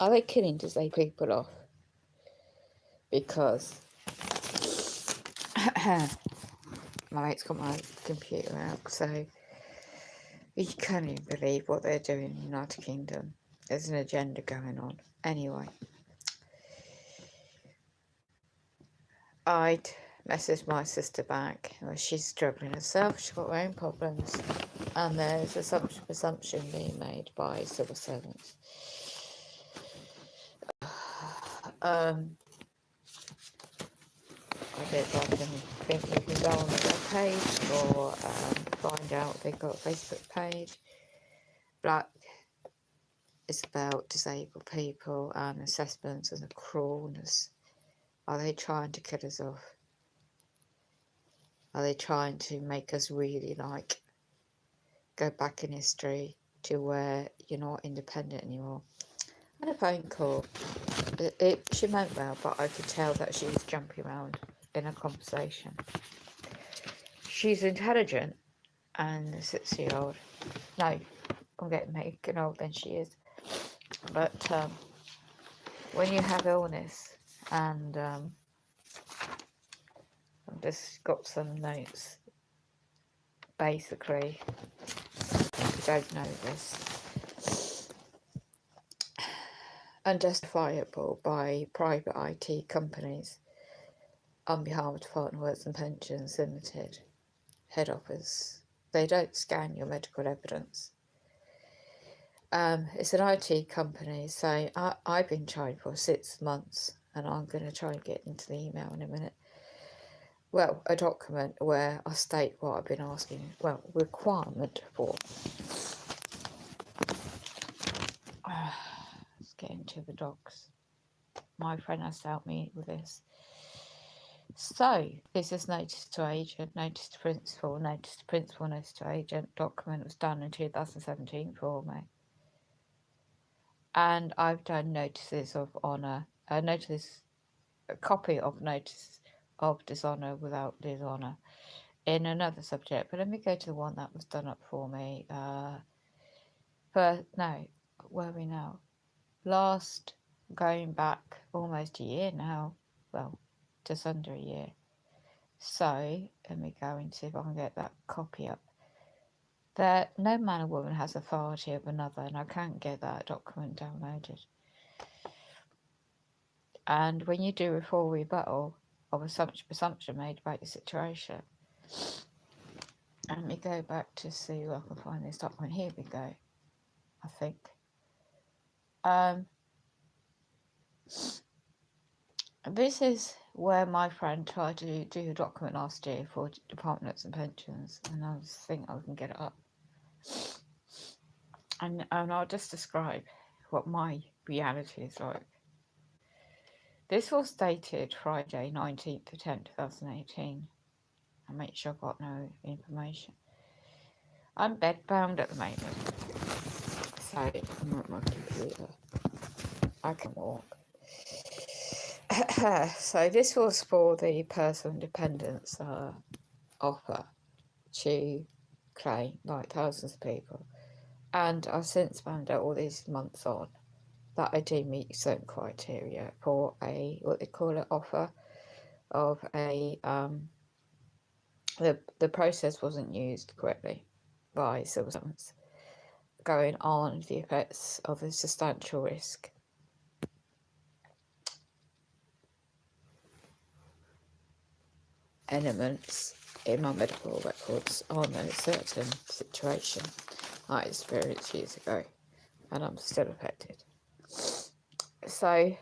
Are they killing disabled people off? Because my mate's got my computer out, so you can't even believe what they're doing in the United Kingdom. There's an agenda going on. Anyway, I'd messaged my sister back. Well, she's struggling herself. She's got her own problems, and there's assumption being made by civil servants. I don't know if I think you can go on their page or find out they've got a Facebook page. Black is about disabled people and assessments and the cruelness. Are they trying to kill us off? Are they trying to make us really go back in history to where you're not independent anymore? I had a phone call. She meant well, but I could tell that she was jumping around in a conversation. She's intelligent and a 6-year-old. No, I'm making old than she is. But when you have illness, and I've just got some notes. Basically, if you don't know this, unjustifiable by private IT companies on behalf of Department of Works and Pensions Limited head office. They don't scan your medical evidence. It's an IT company, so I've been trying for 6 months, and I'm going to try and get into the email in a minute. Well, a document where I state what I've been asking, well, requirement for. Let's get into the docs. My friend has helped me with this. So, this is notice to agent, notice to principal, notice to principal, notice to agent. Document was done in 2017 for me. And I've done notices of honour, a copy of notice of dishonour without dishonour in another subject. But let me go to the one that was done up for me. Where are we now? Going back almost a year now. Well, just under a year. So let me go and see if I can get that copy up. That no man or woman has authority of another, and I can't get that document downloaded. And when you do a full rebuttal of assumption made about your situation, let me go back to see where I can find this document. Here we go, I think. This is where my friend tried to do a document last year for Department of Works and Pensions, and I think I can get it up. And I'll just describe what my reality is like. This was dated Friday, 19th of 10th, 2018. I make sure I've got no information. I'm bedbound at the moment, so I'm at my computer. I can walk. So this was for the personal independence offer to claim like thousands of people. And I've since found out all these months on that I do meet certain criteria for what they call an offer of the process wasn't used correctly by civil servants, going on the effects of a substantial risk. Elements in my medical records on a certain situation I experienced years ago, and I'm still affected. So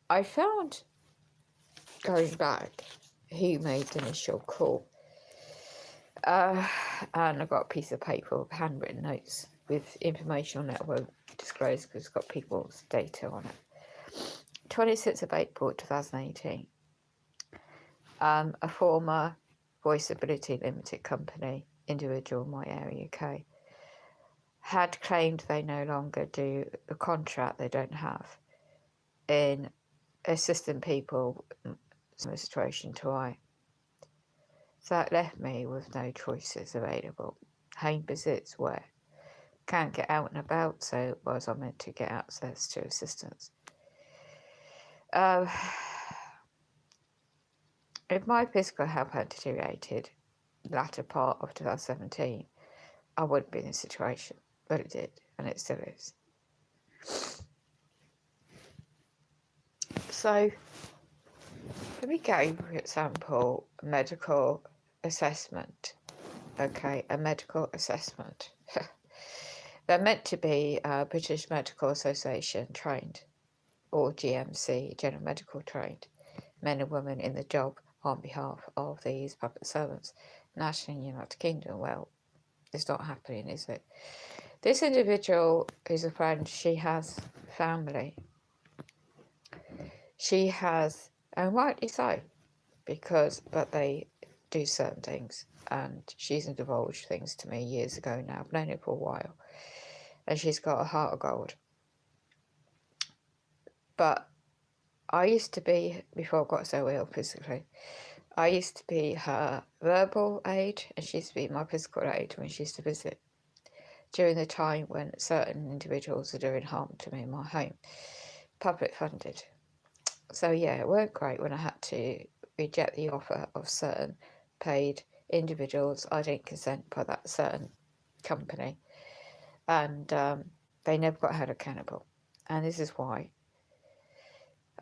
I found, going back, who made the initial call, and I got a piece of paper with handwritten notes with information on it I won't disclose because it's got people's data on it. 26th of April 2018. A former Voice Ability Limited company, individual in my area UK, had claimed they no longer do the contract they don't have in assisting people in a situation to I. So that left me with no choices available. Home visits where can't get out and about, so was I meant to get access to assistance. If my physical health had deteriorated latter part of 2017, I wouldn't be in this situation, but it did, and it still is. So, let me go, for example, medical assessment. Okay, a medical assessment. They're meant to be British Medical Association trained, or GMC, General Medical trained, men and women in the job on behalf of these public servants. National in the United Kingdom, well, it's not happening, is it? This individual is a friend, she has family. She has, and rightly so, but they do certain things, and she's divulged things to me years ago now. I've known her for a while, and she's got a heart of gold. But I used to be, before I got so ill physically, I used to be her verbal aid, and she used to be my physical aid when she used to visit during the time when certain individuals are doing harm to me in my home, public funded. So yeah, it weren't great when I had to reject the offer of certain paid individuals. I didn't consent by that certain company, and they never got held accountable. And this is why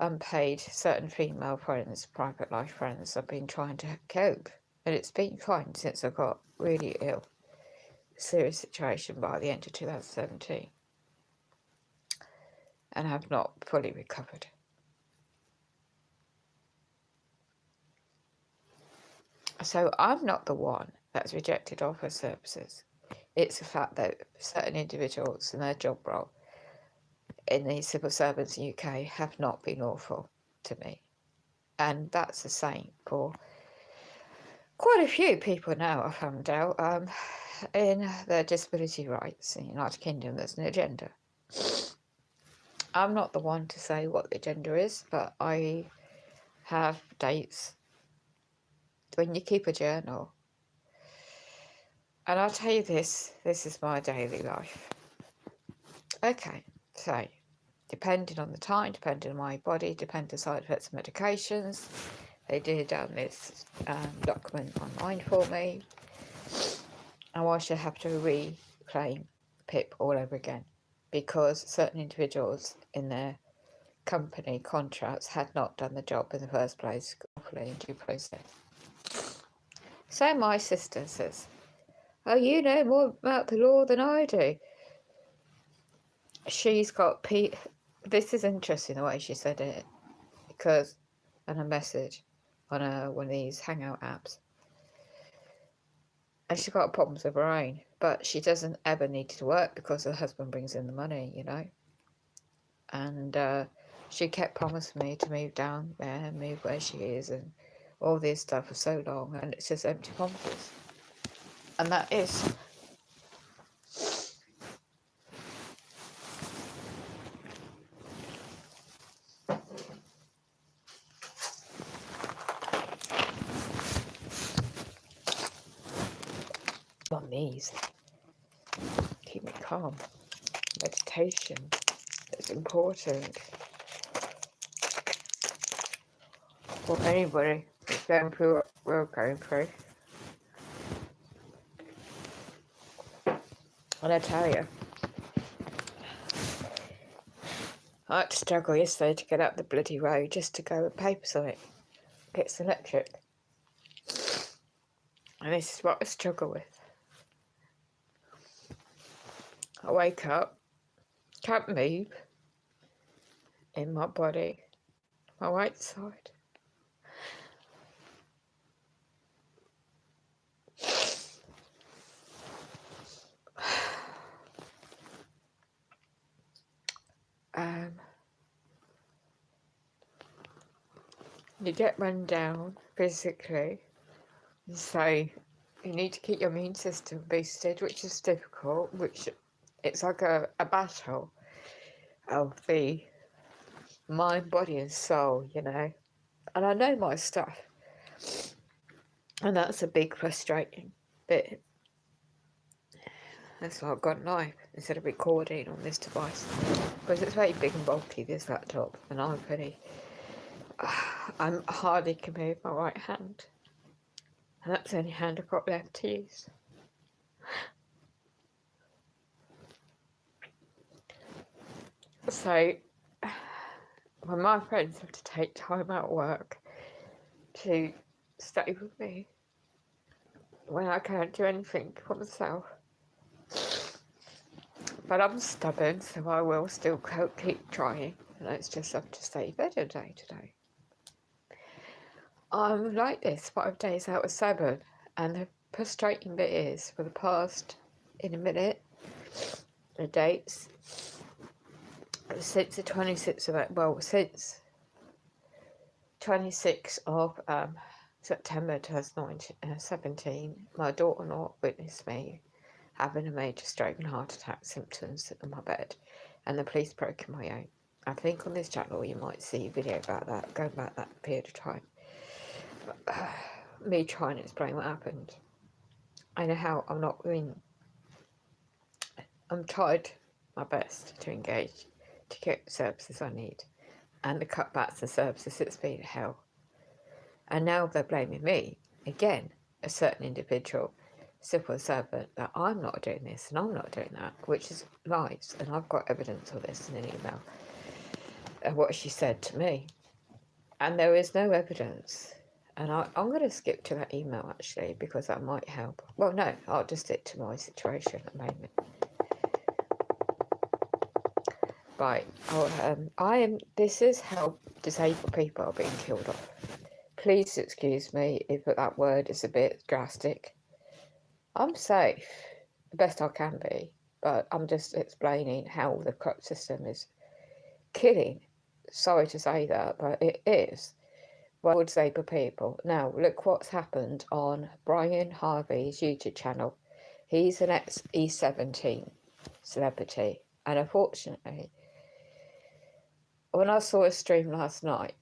unpaid certain female friends, private life friends, I've been trying to cope, and it's been fine since I got really ill. Serious situation by the end of 2017, and have not fully recovered. So I'm not the one that's rejected offer services. It's the fact that certain individuals in their job role in the civil servants in the UK have not been lawful to me. And that's the same for quite a few people now, I found out, in their disability rights in the United Kingdom. There's an agenda. I'm not the one to say what the agenda is, but I have dates when you keep a journal. And I'll tell you this is my daily life. Okay, so depending on the time, depending on my body, depending on the side effects of medications, they did this document online for me. And I should have to reclaim PIP all over again because certain individuals in their company contracts had not done the job in the first place properly in due process. So my sister says, oh, you know more about the law than I do. She's got this is interesting the way she said it, because on a message on one of these hangout apps, and she's got problems of her own, but she doesn't ever need to work because her husband brings in the money, you know. And she kept promising me to move down there, move where she is, and all this stuff for so long, and it's just empty promises. And that is on these. Keep me calm. Meditation is important for anybody who's going through what we're going through. And I tell you, I had to struggle yesterday to get up the bloody road just to go with papers on it. It's electric. And this is what I struggle with. I wake up, can't move in my body, my right side. You get run down physically, so you need to keep your immune system boosted, which is difficult, which it's like a battle of the mind, body and soul, you know. And I know my stuff, and that's a big frustrating bit. That's why I've got a knife instead of recording on this device. Because it's very big and bulky, this laptop, and I hardly can move my right hand. And that's the only hand I've got left to use. So, when my friends have to take time out of work to stay with me, when I can't do anything for myself. But I'm stubborn, so I will still keep trying. And it's just have to stay better day to day. I'm like this 5 days out of 7. And the frustrating bit is, for the past, in a minute, the dates, since the 26th of, since 26th of September 2017, my daughter-in-law witnessed me having a major stroke and heart attack symptoms in my bed, and the police broke in my own. I think on this channel you might see a video about that, going back that period of time. Me trying to explain what happened. I know how I'm tried my best to engage, to get the services I need, and the cutbacks and services, it's been hell. And now they're blaming me, again, a certain individual, civil servant, that I'm not doing this and I'm not doing that, which is lies. And I've got evidence of this in an email of what she said to me. And there is no evidence. And I'm going to skip to that email, actually, because that might help. Well, no, I'll just stick to my situation at the moment. Right, this is how disabled people are being killed off. Please excuse me if that word is a bit drastic. I'm safe, the best I can be, but I'm just explaining how the corrupt system is killing. Sorry to say that, but it is. Well, disabled people. Now, look what's happened on Brian Harvey's YouTube channel. He's an ex-E17 celebrity, and unfortunately, when I saw his stream last night,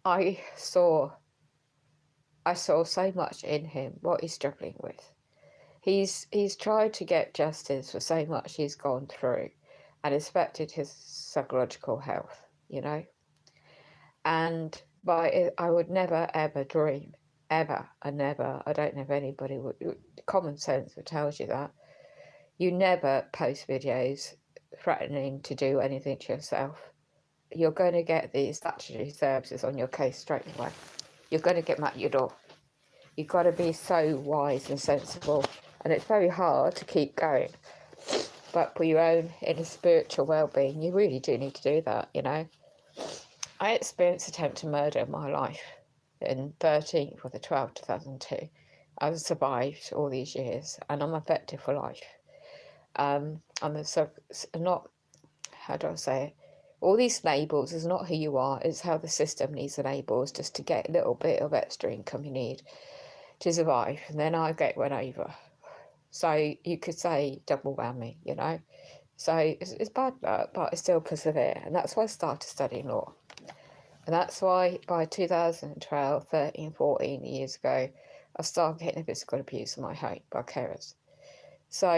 I saw so much in him, what he's struggling with. He's tried to get justice for so much he's gone through and affected his psychological health, you know. And I would never, ever dream, ever and never, I don't know if anybody would, common sense would tell you that, you never post videos threatening to do anything to yourself. You're going to get these statutory services on your case straight away. You're going to get them at your door. You've got to be so wise and sensible, and it's very hard to keep going. But for your own inner spiritual well-being, you really do need to do that, you know. I experienced attempted murder in my life in 13th or the 12th, 2002. I've survived all these years, and I'm affected for life. Not, how do I say it? All these labels is not who you are, it's how the system needs the labels just to get a little bit of extra income you need to survive. And then I get run over. So you could say double whammy, you know. So it's bad luck, but I still persevere. And that's why I started studying law. And that's why by 2012, 13, 14 years ago, I started getting physical abuse in my home by carers. So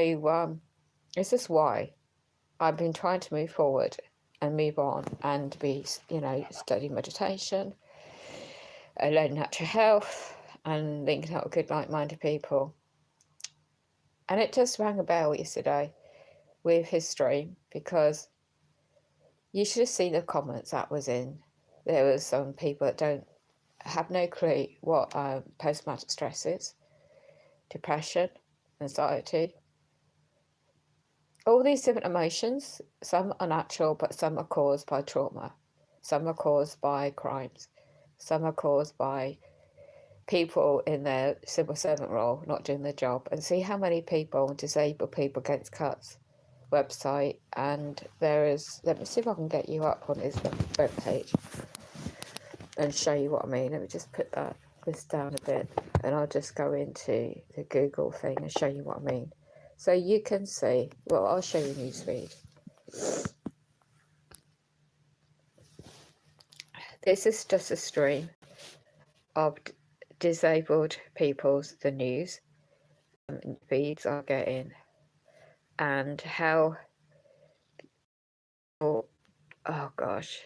it's just why I've been trying to move forward and move on and be, you know, studying meditation, learning natural health, and linking up with good, like-minded people. And it just rang a bell yesterday with his stream, because you should have seen the comments that was in. There was some people that don't have no clue what post-traumatic stress is, depression, anxiety, all these different emotions. Some are natural, but some are caused by trauma. Some are caused by crimes. Some are caused by people in their civil servant role not doing their job. And see how many people, disabled people, against cuts website. And there is, let me see if I can get you up on his web page and show you what I mean. Let me just put this down a bit, and I'll just go into the Google thing and show you what I mean. So you can see, well, I'll show you newsfeed. This is just a stream of disabled people's, the news feeds are getting. and how, oh gosh,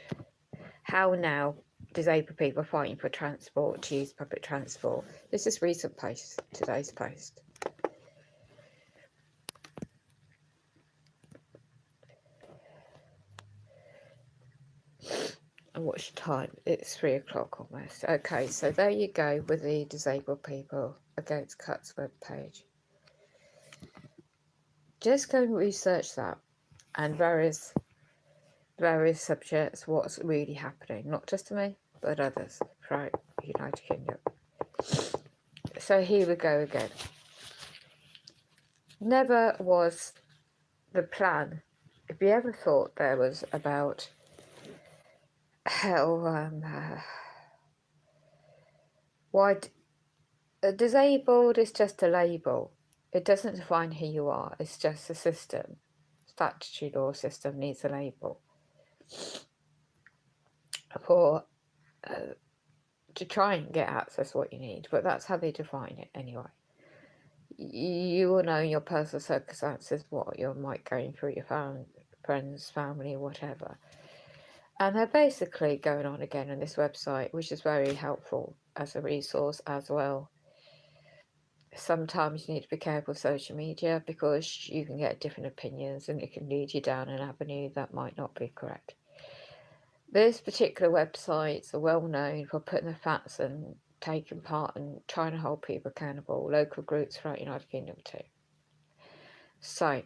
how now disabled people are fighting for transport, to use public transport. This is recent post, today's post. And what's the time? It's 3 o'clock almost. Okay, so there you go with the disabled people against cuts webpage. Just go and research that and various subjects, what's really happening, not just to me, but others throughout the United Kingdom. So here we go again. Never was the plan, if you ever thought there was about how why disabled is just a label. It doesn't define who you are. It's just a system. Statutory law system needs a label for to try and get access to what you need. But that's how they define it anyway. You will know your personal circumstances, what you might going through, your friends, family, whatever. And they're basically going on again on this website, which is very helpful as a resource as well. Sometimes you need to be careful with social media because you can get different opinions and it can lead you down an avenue that might not be correct. This particular websites are well known for putting the facts and taking part and trying to hold people accountable, local groups throughout the United Kingdom too. So,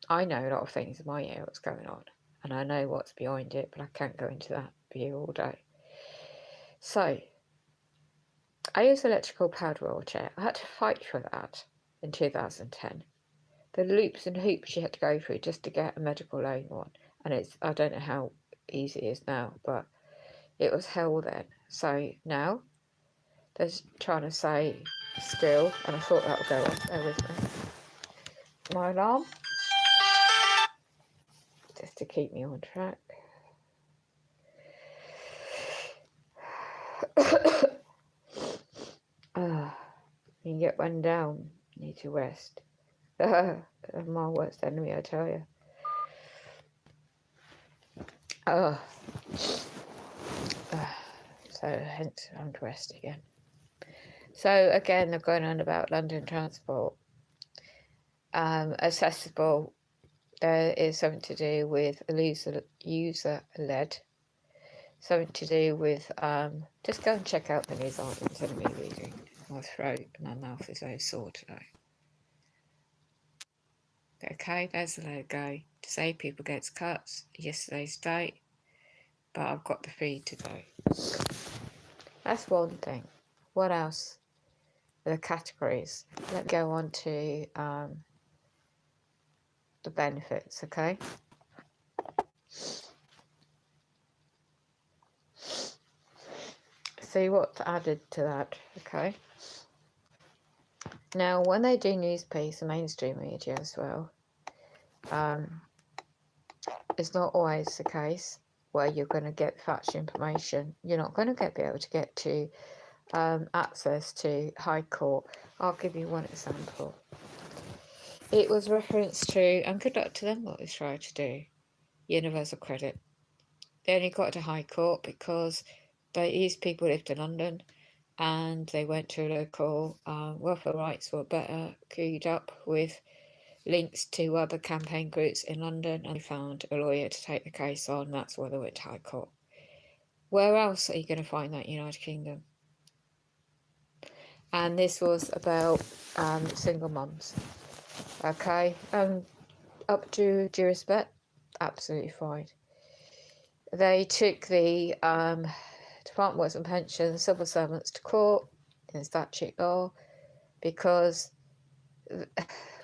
I know a lot of things in my area what's going on, and I know what's behind it, but I can't go into that for you all day. So, I use electrical powered wheelchair. I had to fight for that in 2010. The loops and hoops you had to go through just to get a medical loan one, and I don't know how easy it is now, but it was hell then. So now they're trying to say still, and I thought that would go off. Bear with me. My alarm, just to keep me on track. You can get one down, you need to rest. My worst enemy, I tell you. So hence I'm to rest again. So again, they're going on about London transport. Accessible, there is something to do with user-led. Something to do with, just go and check out the news articles instead of me reading. My throat and my mouth is very sore today. Okay, there's the logo. Disabled people gets cuts, yesterday's date, but I've got the feed today. That's one thing. What else? The categories. Let's go on to the benefits, okay? See what's added to that, okay? Now, when they do newspapers and mainstream media as well, it's not always the case where you're going to get factual information. You're not going to be able to get to access to High Court. I'll give you one example. It was referenced to, and good luck to them what they tried to do, universal credit. They only got to High Court because these people lived in London and they went to a local welfare rights were better queued up with links to other campaign groups in London, and they found a lawyer to take the case on. That's why they went to High Court. Where else are you going to find that in the United Kingdom? And this was about single mums. Okay, up to due respect, absolutely fine. They took the Department of Works and Pensions, civil servants to court in statute law because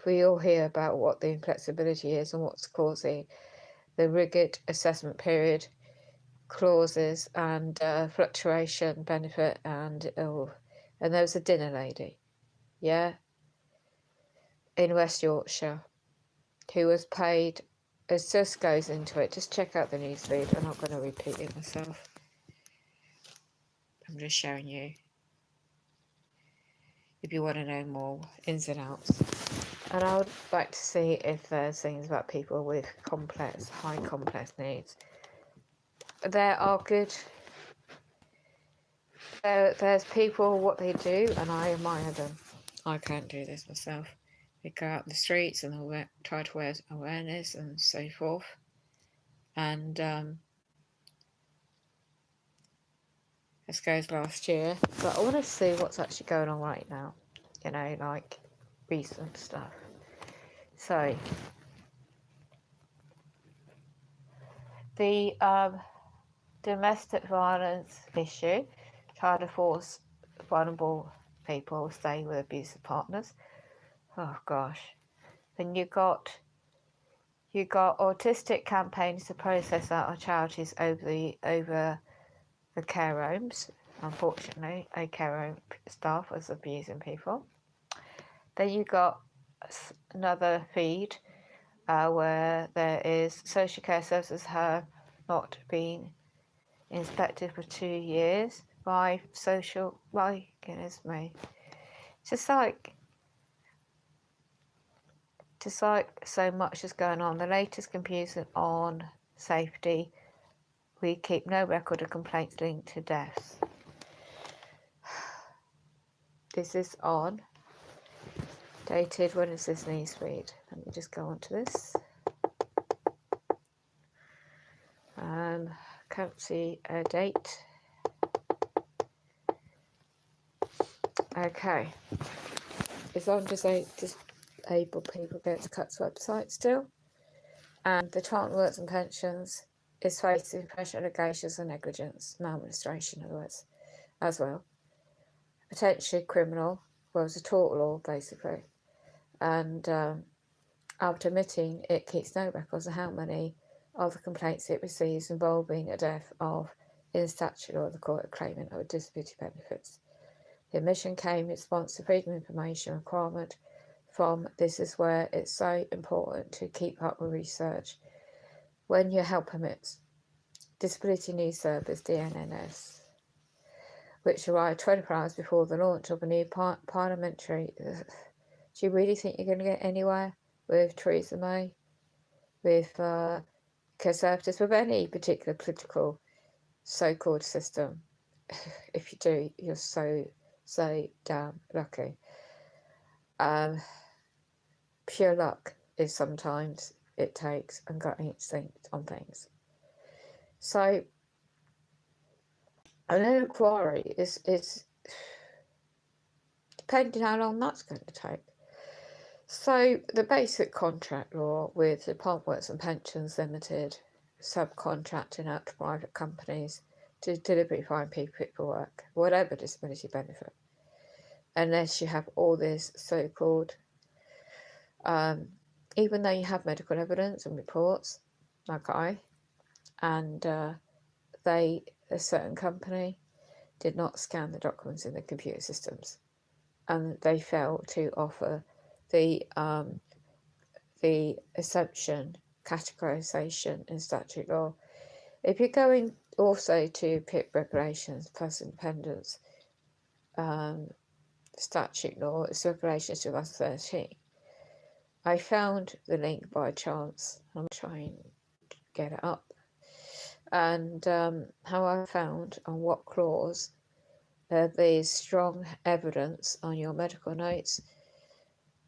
we all hear about what the inflexibility is and what's causing the rigid assessment period clauses and fluctuation benefit and there was a dinner lady, yeah, in West Yorkshire who was paid. It just goes into it. Just check out the newsfeed. I'm not going to repeat it myself. I'm just showing you if you want to know more ins and outs. And I would like to see if there's things about people with high complex needs. There are good. There's people, what they do, and I admire them. I can't do this myself. They go out in the streets and they try to raise awareness and so forth. And this goes last year, but I want to see what's actually going on right now. You know, like recent stuff. So the domestic violence issue, trying to force vulnerable people to stay with abusive partners. Oh gosh. Then you got autistic campaigns to process out of charities over the care homes. Unfortunately, a care home staff was abusing people. Then you got another feed where there is social care services have not been inspected for 2 years by goodness me. Just like so much is going on. The latest confusion on safety. We keep no record of complaints linked to deaths. This is on. Dated, when is this newsfeed? Let me just go on to this. Can't see a date. Okay. It's on disabled people get to Cuts website still. And the Department of Works and Pensions is facing pressure allegations of negligence, maladministration, in other words, as well. Potentially criminal, well, it's a tort law, basically. And after admitting it keeps no records of how many of the complaints it receives involving a death of, in statute or the court, a claimant of disability benefits. The admission came in response to freedom of information requirement from this is where it's so important to keep up with research. When your help permits, Disability News Service, DNNS, which arrived 24 hours before the launch of a new parliamentary. Do you really think you're going to get anywhere with Theresa May, with Conservatives, with any particular political so-called system? If you do, you're so damn lucky. Pure luck is sometimes it takes and gut instinct on things. So an inquiry is depending how long that's going to take. So the basic contract law with the Department of Works and Pensions Limited subcontracting out to private companies to deliberately find people for work, whatever disability benefit, unless you have all this so-called, even though you have medical evidence and reports, like and a certain company did not scan the documents in the computer systems, and they failed to offer the assumption categorization in statute law. If you're going also to PIP regulations plus independence statute law, it's regulations 2013. I found the link by chance. I'm trying to get it up. And how I found on what clause there's strong evidence on your medical notes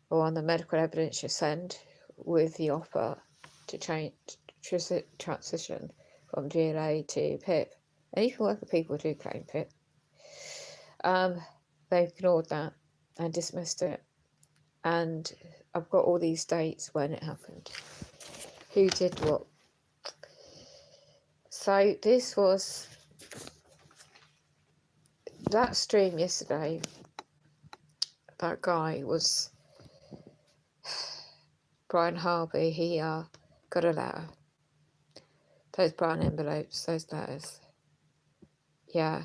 or on the medical evidence you send with the offer to transition from GLA to PIP. And even working people do claim PIP. They ignored that and dismissed it. And I've got all these dates when it happened. Who did what? So this was that stream yesterday. That guy was Brian Harvey. He got a letter. Those brown envelopes, those letters. Yeah.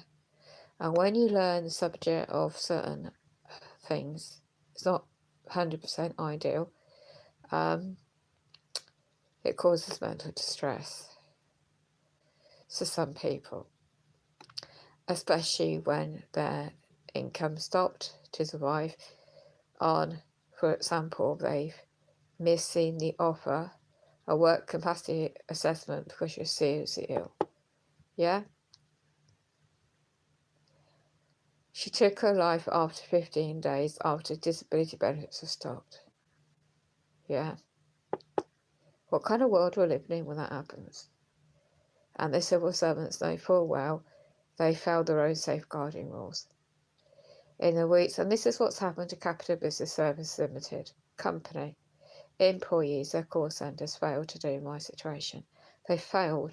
And when you learn the subject of certain things, it's not 100% ideal. It causes mental distress to some people, especially when their income stopped to survive on for example, they've missing the offer a work capacity assessment because you're seriously ill. Yeah? She took her life after 15 days after disability benefits were stopped. Yeah? What kind of world we're living in when that happens? And the civil servants know full well they failed their own safeguarding rules. In the weeks, and this is what's happened to Capita Business Services Limited company. Employees, their call centres failed to do my situation. They failed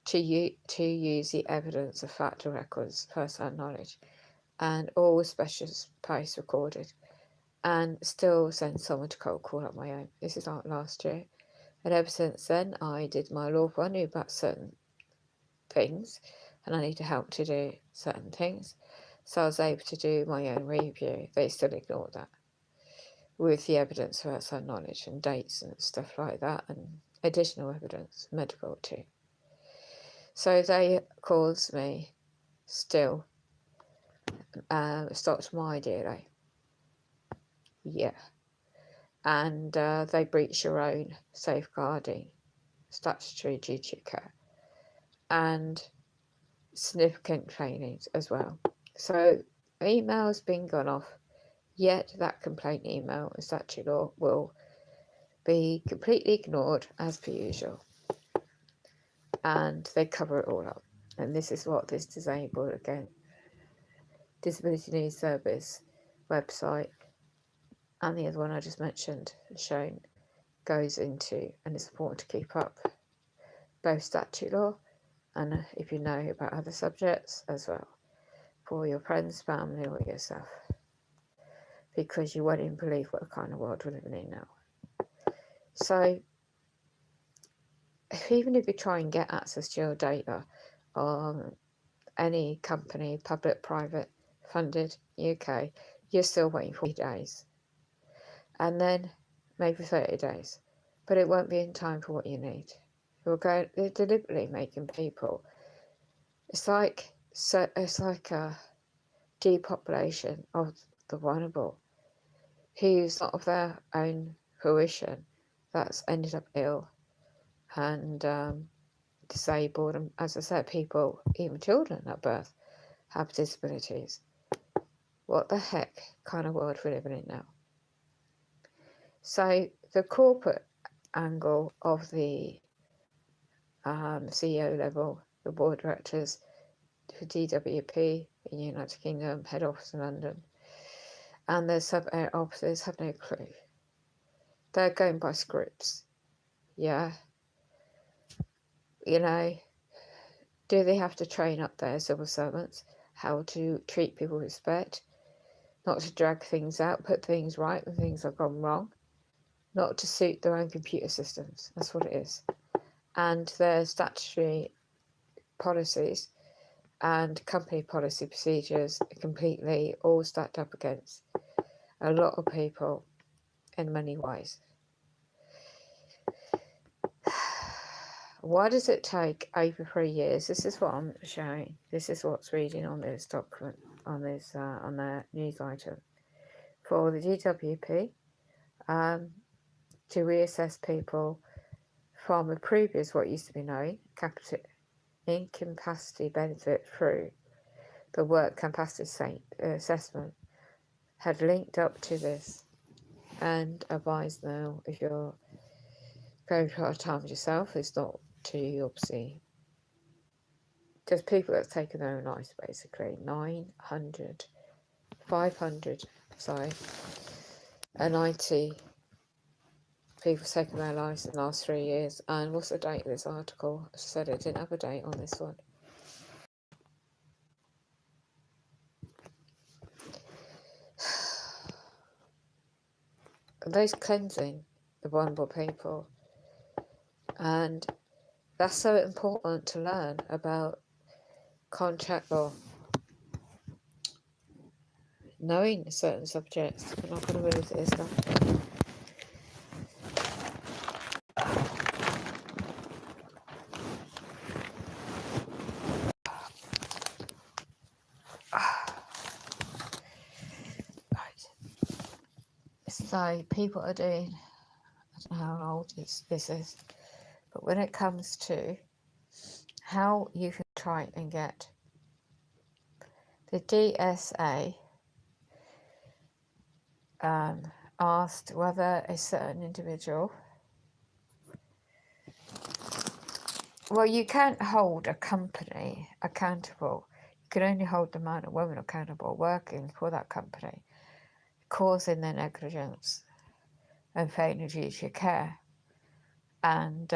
to use the evidence of factor records, first-hand knowledge, and all specialist posts recorded, and still send someone to cold call up my own. This is like last year. And ever since then, I did my lawful. I knew about certain things, and I needed help to do certain things. So I was able to do my own review. They still ignored that with the evidence of outside knowledge and dates and stuff like that, and additional evidence, medical too. So they caused me still stopped my DLA. Yeah. And they breach your own safeguarding statutory duty of care and significant trainings as well. So email's been gone off, yet that complaint email in statute law will be completely ignored as per usual, and they cover it all up. And this is what this disabled, again, disability needs service website and the other one I just mentioned shown goes into, and it's important to keep up both statute law and if you know about other subjects as well for your friends, family or yourself, because you won't even believe what kind of world we're living in now. So even if you try and get access to your data on any company, public, private, funded, UK, you're still waiting for 40 days and then maybe 30 days, but it won't be in time for what you need. They're deliberately making people. It's like a depopulation of the vulnerable, who's not of their own fruition, that's ended up ill and disabled. And as I said, people, even children at birth, have disabilities. What the heck kind of world we're living in now? So the corporate angle of the CEO level, the board directors for DWP in the United Kingdom, head office in London, and their sub-area officers have no clue. They're going by scripts. Yeah. You know, do they have to train up their civil servants how to treat people with respect, not to drag things out, put things right when things have gone wrong, not to suit their own computer systems? That's what it is. And their statutory policies and company policy procedures are completely all stacked up against a lot of people in many ways. Why does it take over 3 years? This is what I'm showing. This is what's reading on this document, on this on the news item for the DWP to reassess people from a previous, what used to be known, incapacity benefit through the work capacity assessment, had linked up to this and advised now if you're going through hard times yourself, it's not to obviously just people that's taken their own lives, basically. 500, and 90 people taken their lives in the last 3 years. And what's the date of this article? As I said, it didn't have a date on this one. Those cleansing the vulnerable people, and that's so important to learn about contract law, knowing certain subjects. I'm not going to move this stuff. So people are doing, I don't know how old this is, but when it comes to how you can try and get the DSA asked whether a certain individual, well, you can't hold a company accountable. You can only hold the man or woman accountable working for that company, causing their negligence and failing duty of care, and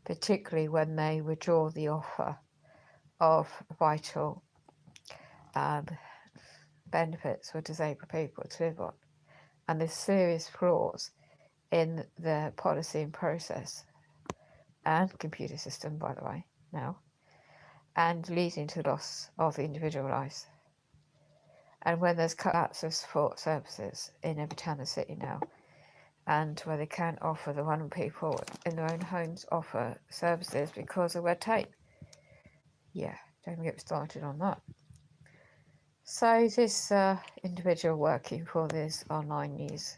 particularly when they withdraw the offer of vital benefits for disabled people to live on. And there's serious flaws in the policy and process and computer system, by the way, now, and leading to loss of individual lives. And when there's cutouts of support services in every town and city now, and where they can't offer the vulnerable people in their own homes offer services because of red tape. Yeah, don't get started on that. So this individual working for this online news,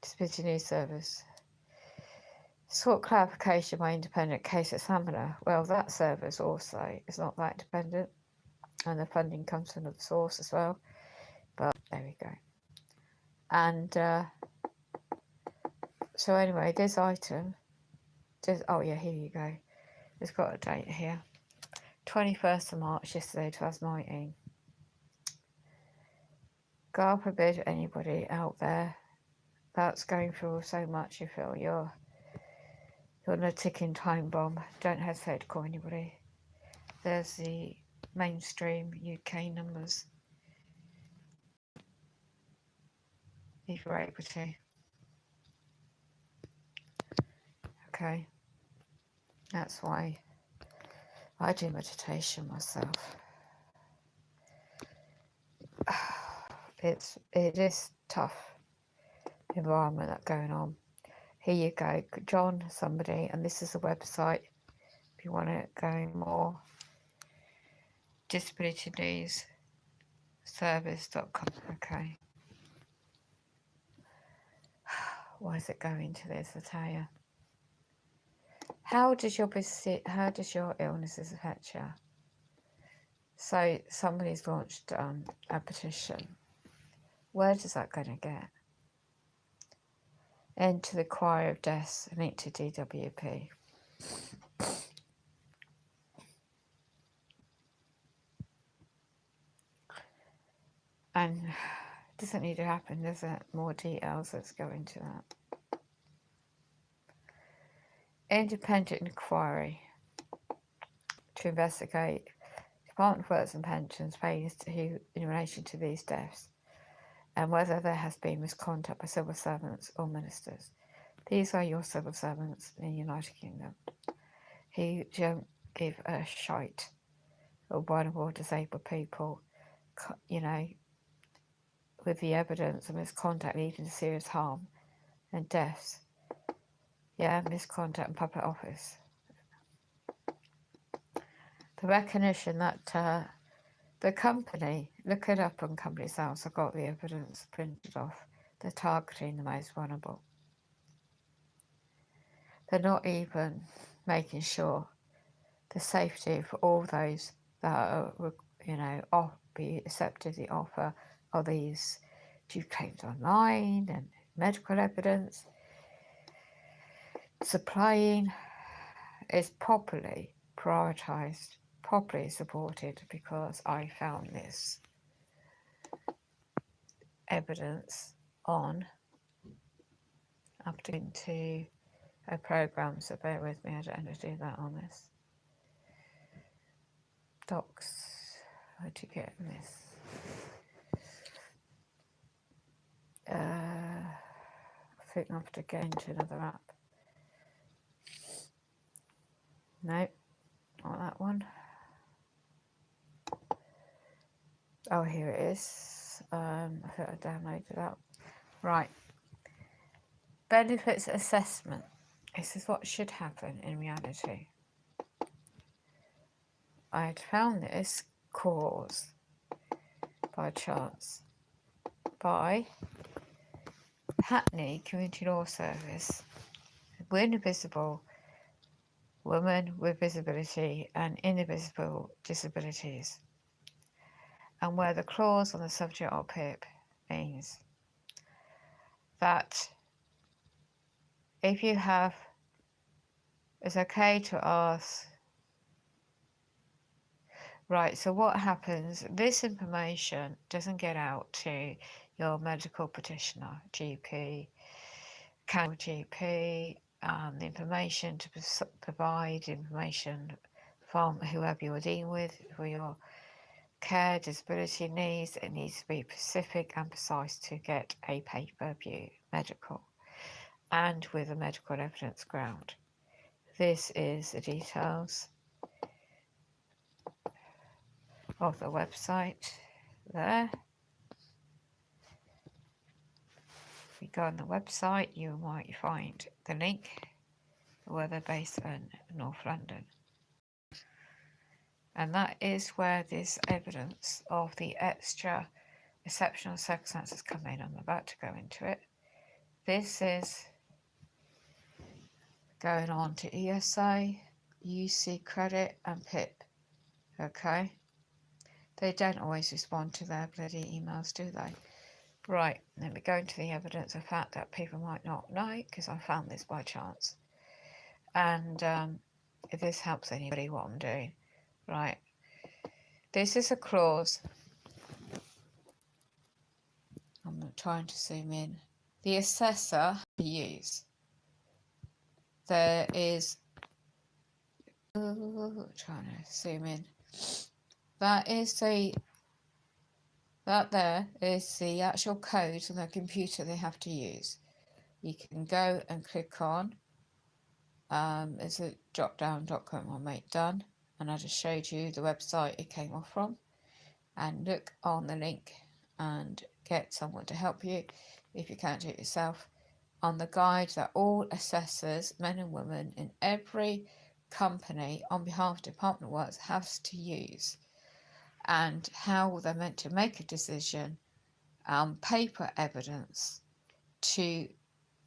disability news service, sought clarification by independent case examiner. Well, that service also is not that independent, and the funding comes from another source as well. But there we go. And so anyway, this item, oh yeah, here you go. It's got a date here, 21st of March, yesterday, 2019. God forbid anybody out there that's going through so much, you feel you're on a ticking time bomb. Don't hesitate to call anybody. There's the mainstream UK numbers, if you're able to. Okay, that's why I do meditation myself. It is tough environment that's going on. Here you go, John somebody, and this is a website if you want to go more. Disability News Service.com. Okay. Why is it going to this? I tell you. How does your illnesses affect you? So somebody's launched a petition. Where does that going to get? End to the choir of deaths linked to DWP. And it doesn't need to happen, does it? More details, let's go into that. Independent inquiry to investigate Department of Works and Pensions failures in relation to these deaths, and whether there has been misconduct by civil servants or ministers. These are your civil servants in the United Kingdom who don't give a shite of vulnerable disabled people, you know, with the evidence of misconduct leading to serious harm and deaths. Yeah, misconduct in public office. The recognition that the company, look it up on Companies House, I've got the evidence printed off, they're targeting the most vulnerable. They're not even making sure the safety for all those that are, you know, be accepted the offer of these due claims online and medical evidence. Supplying is properly prioritised, properly supported, because I found this evidence on, I'm going to a program, so bear with me, I don't know how to do that on this. Docs, how to get this? I think I have to get into another app. No, not that one. Oh, here it is. I think I downloaded that. Right. Benefits assessment. This is what should happen in reality. I had found this course by chance by Hackney Community Law Service, invisible women with visibility and invisible disabilities, and where the clause on the subject of PIP means that if you have, it's okay to ask. Right, so what happens, this information doesn't get out to your medical practitioner, GP, GP, the information to provide information from whoever you're dealing with for your care, disability needs. It needs to be specific and precise to get a pay-per-view medical and with a medical evidence ground. This is the details of the website there. If you go on the website, you might find the link where they're based in North London. And that is where this evidence of the extra exceptional circumstances come in. I'm about to go into it. This is going on to ESA, UC Credit and PIP. Okay? They don't always respond to their bloody emails, do they? Right, let me go into the evidence of fact that people might not know, because I found this by chance. And if this helps anybody, what I'm doing. Right, this is a clause. I'm trying to zoom in. The assessor to use. There is, trying to zoom in. That there is the actual code on the computer they have to use. You can go and click on, there's a drop down document I'll make done, and I just showed you the website it came off from, and look on the link and get someone to help you if you can't do it yourself on the guide that all assessors, men and women in every company on behalf of Department of Works has to use, and how they're meant to make a decision, paper evidence to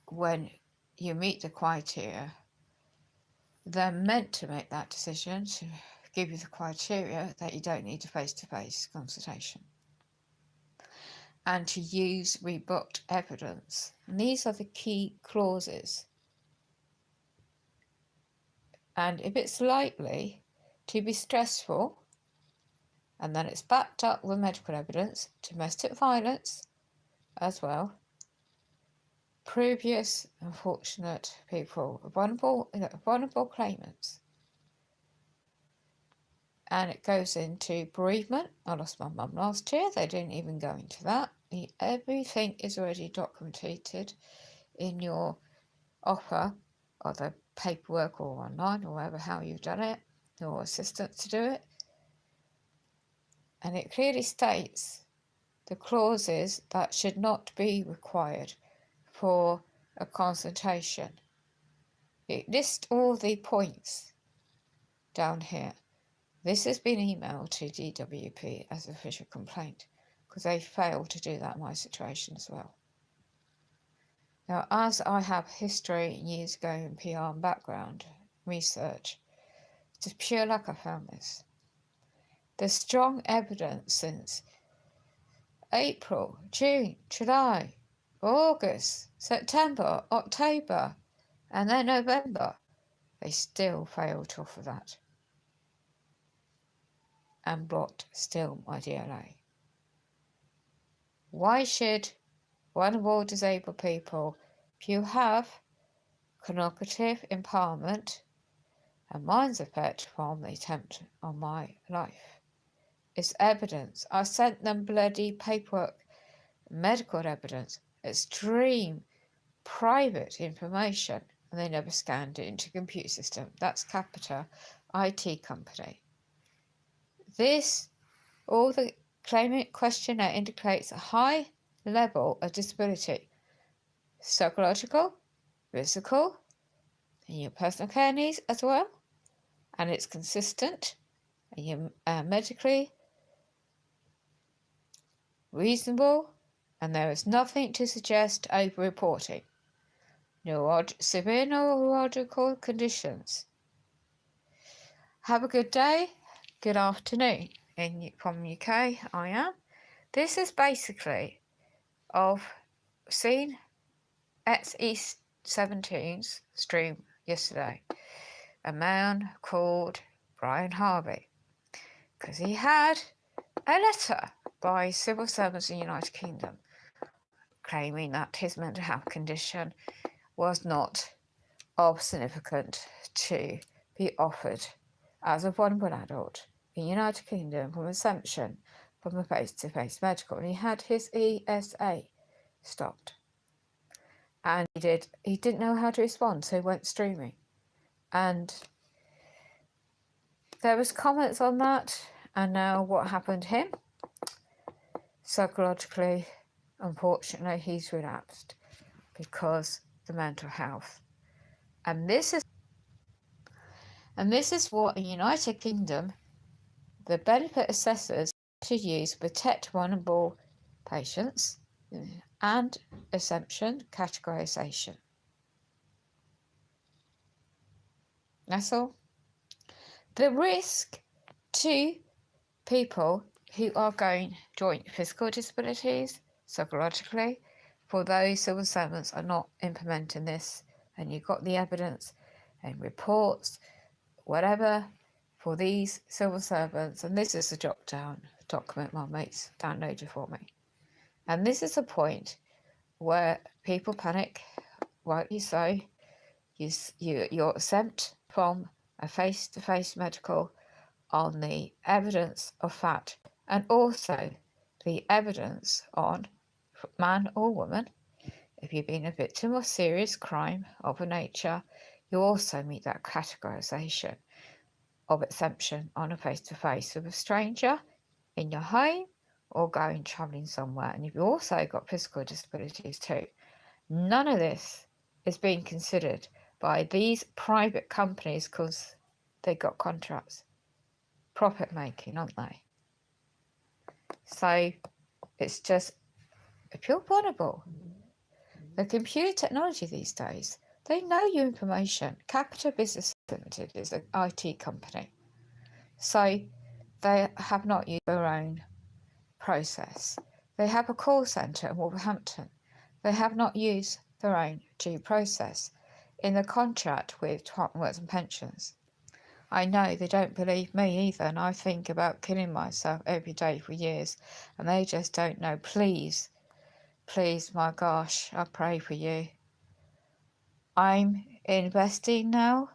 when you meet the criteria. They're meant to make that decision to give you the criteria that you don't need a face-to-face consultation, and to use rebooked evidence. And these are the key clauses. And if it's likely to be stressful, and then it's backed up with medical evidence, domestic violence as well, previous unfortunate people, vulnerable claimants. And it goes into bereavement. I lost my mum last year. They didn't even go into that. Everything is already documented in your offer, or the paperwork, or online, or whatever, how you've done it, your assistant to do it. And it clearly states the clauses that should not be required for a consultation. It lists all the points down here. This has been emailed to DWP as an official complaint, because they failed to do that in my situation as well. Now, as I have history years ago in PR and background research, it's pure luck I found this. There's strong evidence since April, June, July, August, September, October, and then November. They still failed to offer that. And blocked still my DLA. Why should vulnerable disabled people, if you have cognitive impairment and mind's effect from the attempt on my life? It's evidence. I sent them bloody paperwork, medical evidence, extreme private information, and they never scanned it into a computer system. That's Capita IT company. This, all the claimant questionnaire indicates a high level of disability, psychological, physical, and your personal care needs as well, and it's consistent, and you're medically reasonable, and there is nothing to suggest over-reporting. Severe neurological conditions. Have a good day, good afternoon. From UK, I am. This is basically of seen at East 17's stream yesterday. A man called Brian Harvey, because he had a letter by civil servants in the United Kingdom claiming that his mental health condition was not of significance to be offered as a vulnerable adult in the United Kingdom from exemption from a face-to-face medical. And he had his ESA stopped. And he didn't know how to respond, so he went streaming. And there was comments on that, and now what happened to him? Psychologically, unfortunately, he's relapsed because the mental health. And this is what in the United Kingdom the benefit assessors to use to protect vulnerable patients and exemption categorisation. That's all. The risk to people who are going joint physical disabilities psychologically, for those civil servants are not implementing this, and you've got the evidence and reports, whatever, for these civil servants, and this is a drop-down document my mates downloaded for me. And this is a point where people panic, rightly so. You're exempt from a face-to-face medical on the evidence of fact, and also the evidence on man or woman. If you've been a victim of serious crime of a nature, you also meet that categorisation of exemption on a face-to-face with a stranger in your home or going travelling somewhere. And you've also got physical disabilities too. None of this is being considered by these private companies because they got contracts. Profit making, aren't they? So it's just, if you're vulnerable, the computer technology these days, they know your information. Capita Business Limited is an IT company. So they have not used their own process. They have a call centre in Wolverhampton. They have not used their own due process in the contract with Department of Works and Pensions. I know they don't believe me either, and I think about killing myself every day for years, and they just don't know. Please, please, my gosh, I pray for you. I'm investing now.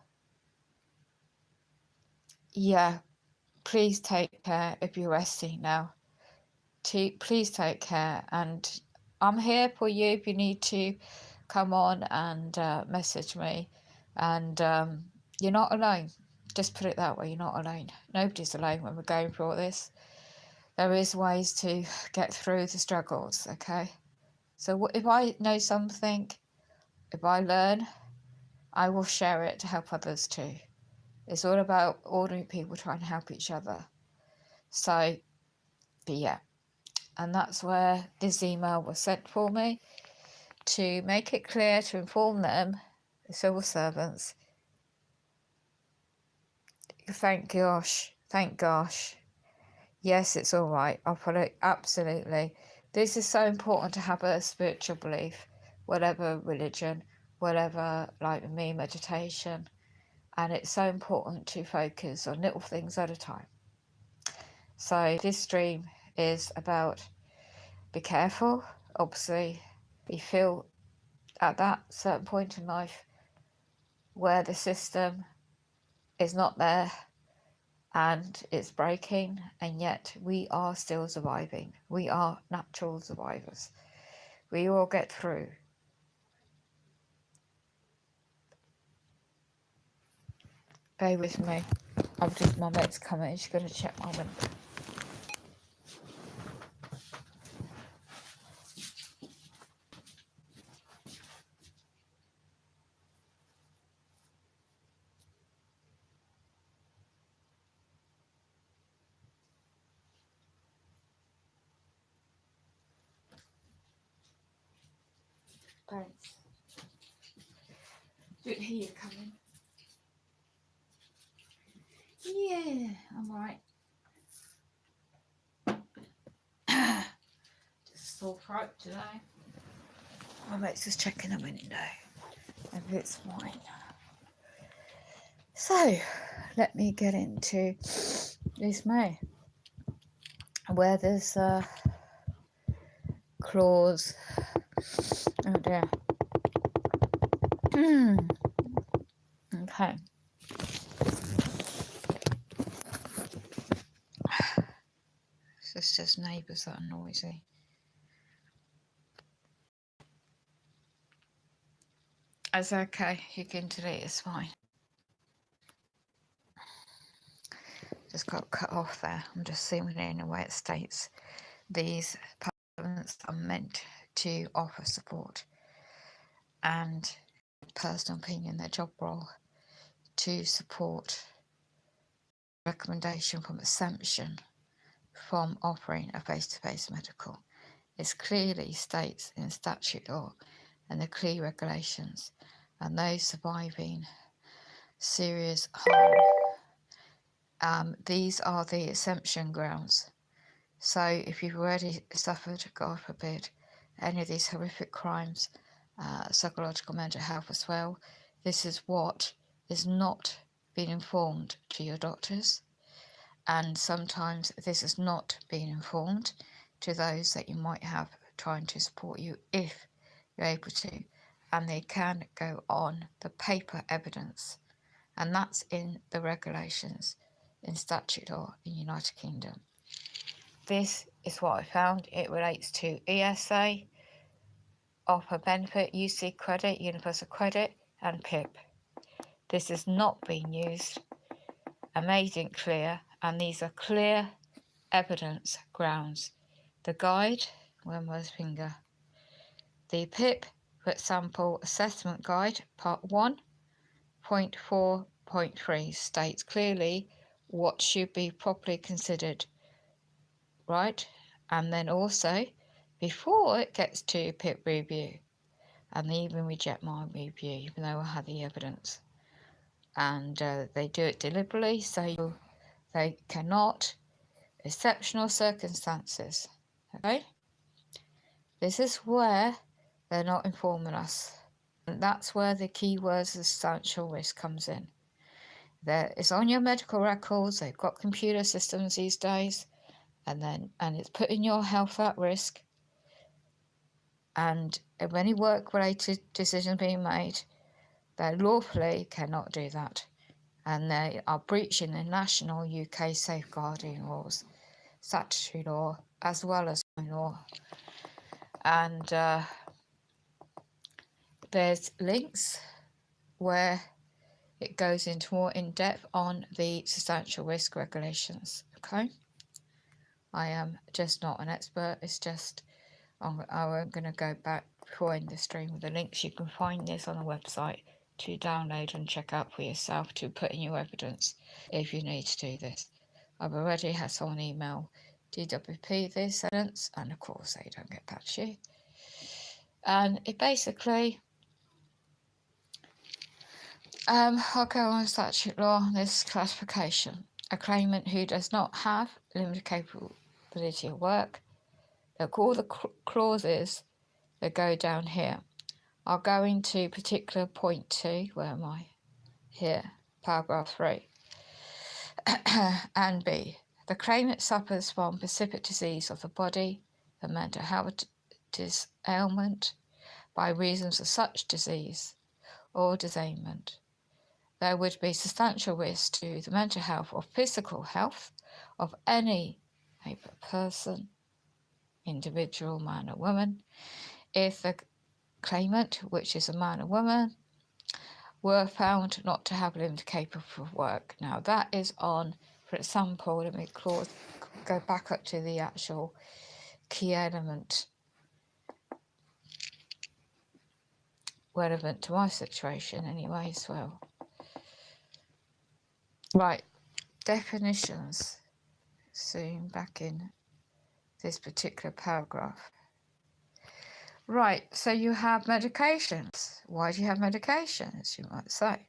Yeah, please take care if you're resting now. Please take care, and I'm here for you if you need to come on and message me. And you're not alone. Just put it that way, you're not alone. Nobody's alone when we're going through all this. There is ways to get through the struggles, okay? So if I know something, if I learn, I will share it to help others too. It's all about ordinary people trying to help each other. So, but yeah. And that's where this email was sent for me, to make it clear, to inform them, the civil servants. Thank gosh. Yes, it's all right. I'll put it, absolutely. This is so important to have a spiritual belief, whatever religion, whatever, like me, meditation. And it's so important to focus on little things at a time. So this stream is about, be careful. Obviously, we feel at that certain point in life where the system is not there and it's breaking, and yet we are still surviving. We are natural survivors. We all get through. Bear with me. My mate's coming. She's going to check my window. pants. Didn't hear you coming. Yeah, I'm alright. Just sore throat today. My mate's just checking the window. Maybe it's mine. So, let me get into this May, where there's a clause. Oh dear. Okay. It's just neighbours that are noisy. It's okay, you can delete, it's fine. Just got cut off there. I'm just zooming in a way it states these parliaments are meant to offer support and personal opinion, their job role to support recommendation from exemption from offering a face-to-face medical. It clearly states in statute law and the clear regulations, and those surviving serious harm. These are the exemption grounds. So if you've already suffered, God forbid, any of these horrific crimes, psychological mental health as well, this is what is not being informed to your doctors. And sometimes this has not been informed to those that you might have trying to support you if you're able to. And they can go on the paper evidence. And that's in the regulations in statute law in United Kingdom. This is what I found. It relates to ESA, offer benefit, UC credit, universal credit, and PIP. This is not being used. I made it clear, and these are clear evidence grounds. The guide, where was finger? The PIP, for example, assessment guide, part 1.4.3 states clearly what should be properly considered, right? And then also, before it gets to PIP review, and they even reject my review, even though I had the evidence. And they do it deliberately, so they cannot, exceptional circumstances, okay? This is where they're not informing us. And that's where the key word substantial risk comes in. It's on your medical records, they've got computer systems these days, and it's putting your health at risk. And if any work-related decision being made, they lawfully cannot do that. And they are breaching the national UK safeguarding laws, statutory law, as well as law. And there's links where it goes into more in depth on the substantial risk regulations. Okay, I am just not an expert. It's just I'm going to go back before in the stream with the links. You can find this on the website to download and check out for yourself to put in your evidence if you need to do this. I've already had someone email DWP this evidence, and of course they don't get back to you. And it basically, I'll go on statute law, this classification. A claimant who does not have limited capability of work. Look, all the clauses that go down here. I'll go into particular point 2, where am I? Here, paragraph 3. And B. The claimant suffers from specific disease of the body, the mental health ailment, by reasons of such disease or disablement. There would be substantial risk to the mental health or physical health of any person, individual, man or woman, if the claimant, which is a man or woman, were found not to have limited capable of work. Now that is on, for example, let me go back up to the actual key element relevant to my situation anyway as well. Right, definitions. Zoom back in this particular paragraph. Right, so you have medications. Why do you have medications, you might say?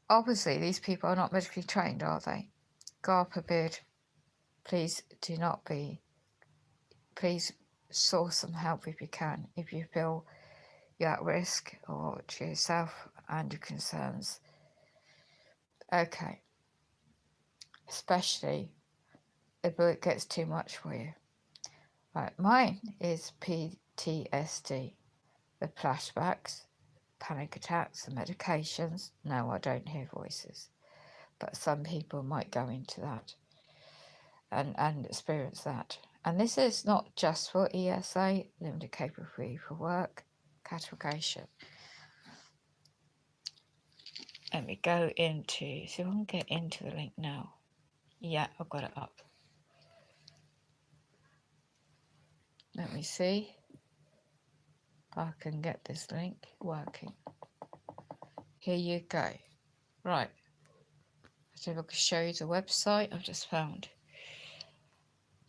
Obviously, these people are not medically trained, are they? God forbid, please do not be. Please source some help if you can, if you feel you're at risk or to yourself and your concerns. Okay, especially if it gets too much for you. Right, mine is PTSD, the flashbacks, panic attacks, the medications. No, I don't hear voices, but some people might go into that and experience that. And this is not just for ESA, limited capability for work, categorization. Let me go into, see if I can get into the link now. Yeah, I've got it up. Let me see if I can get this link working. Here you go. Right. So if I can show you the website I've just found.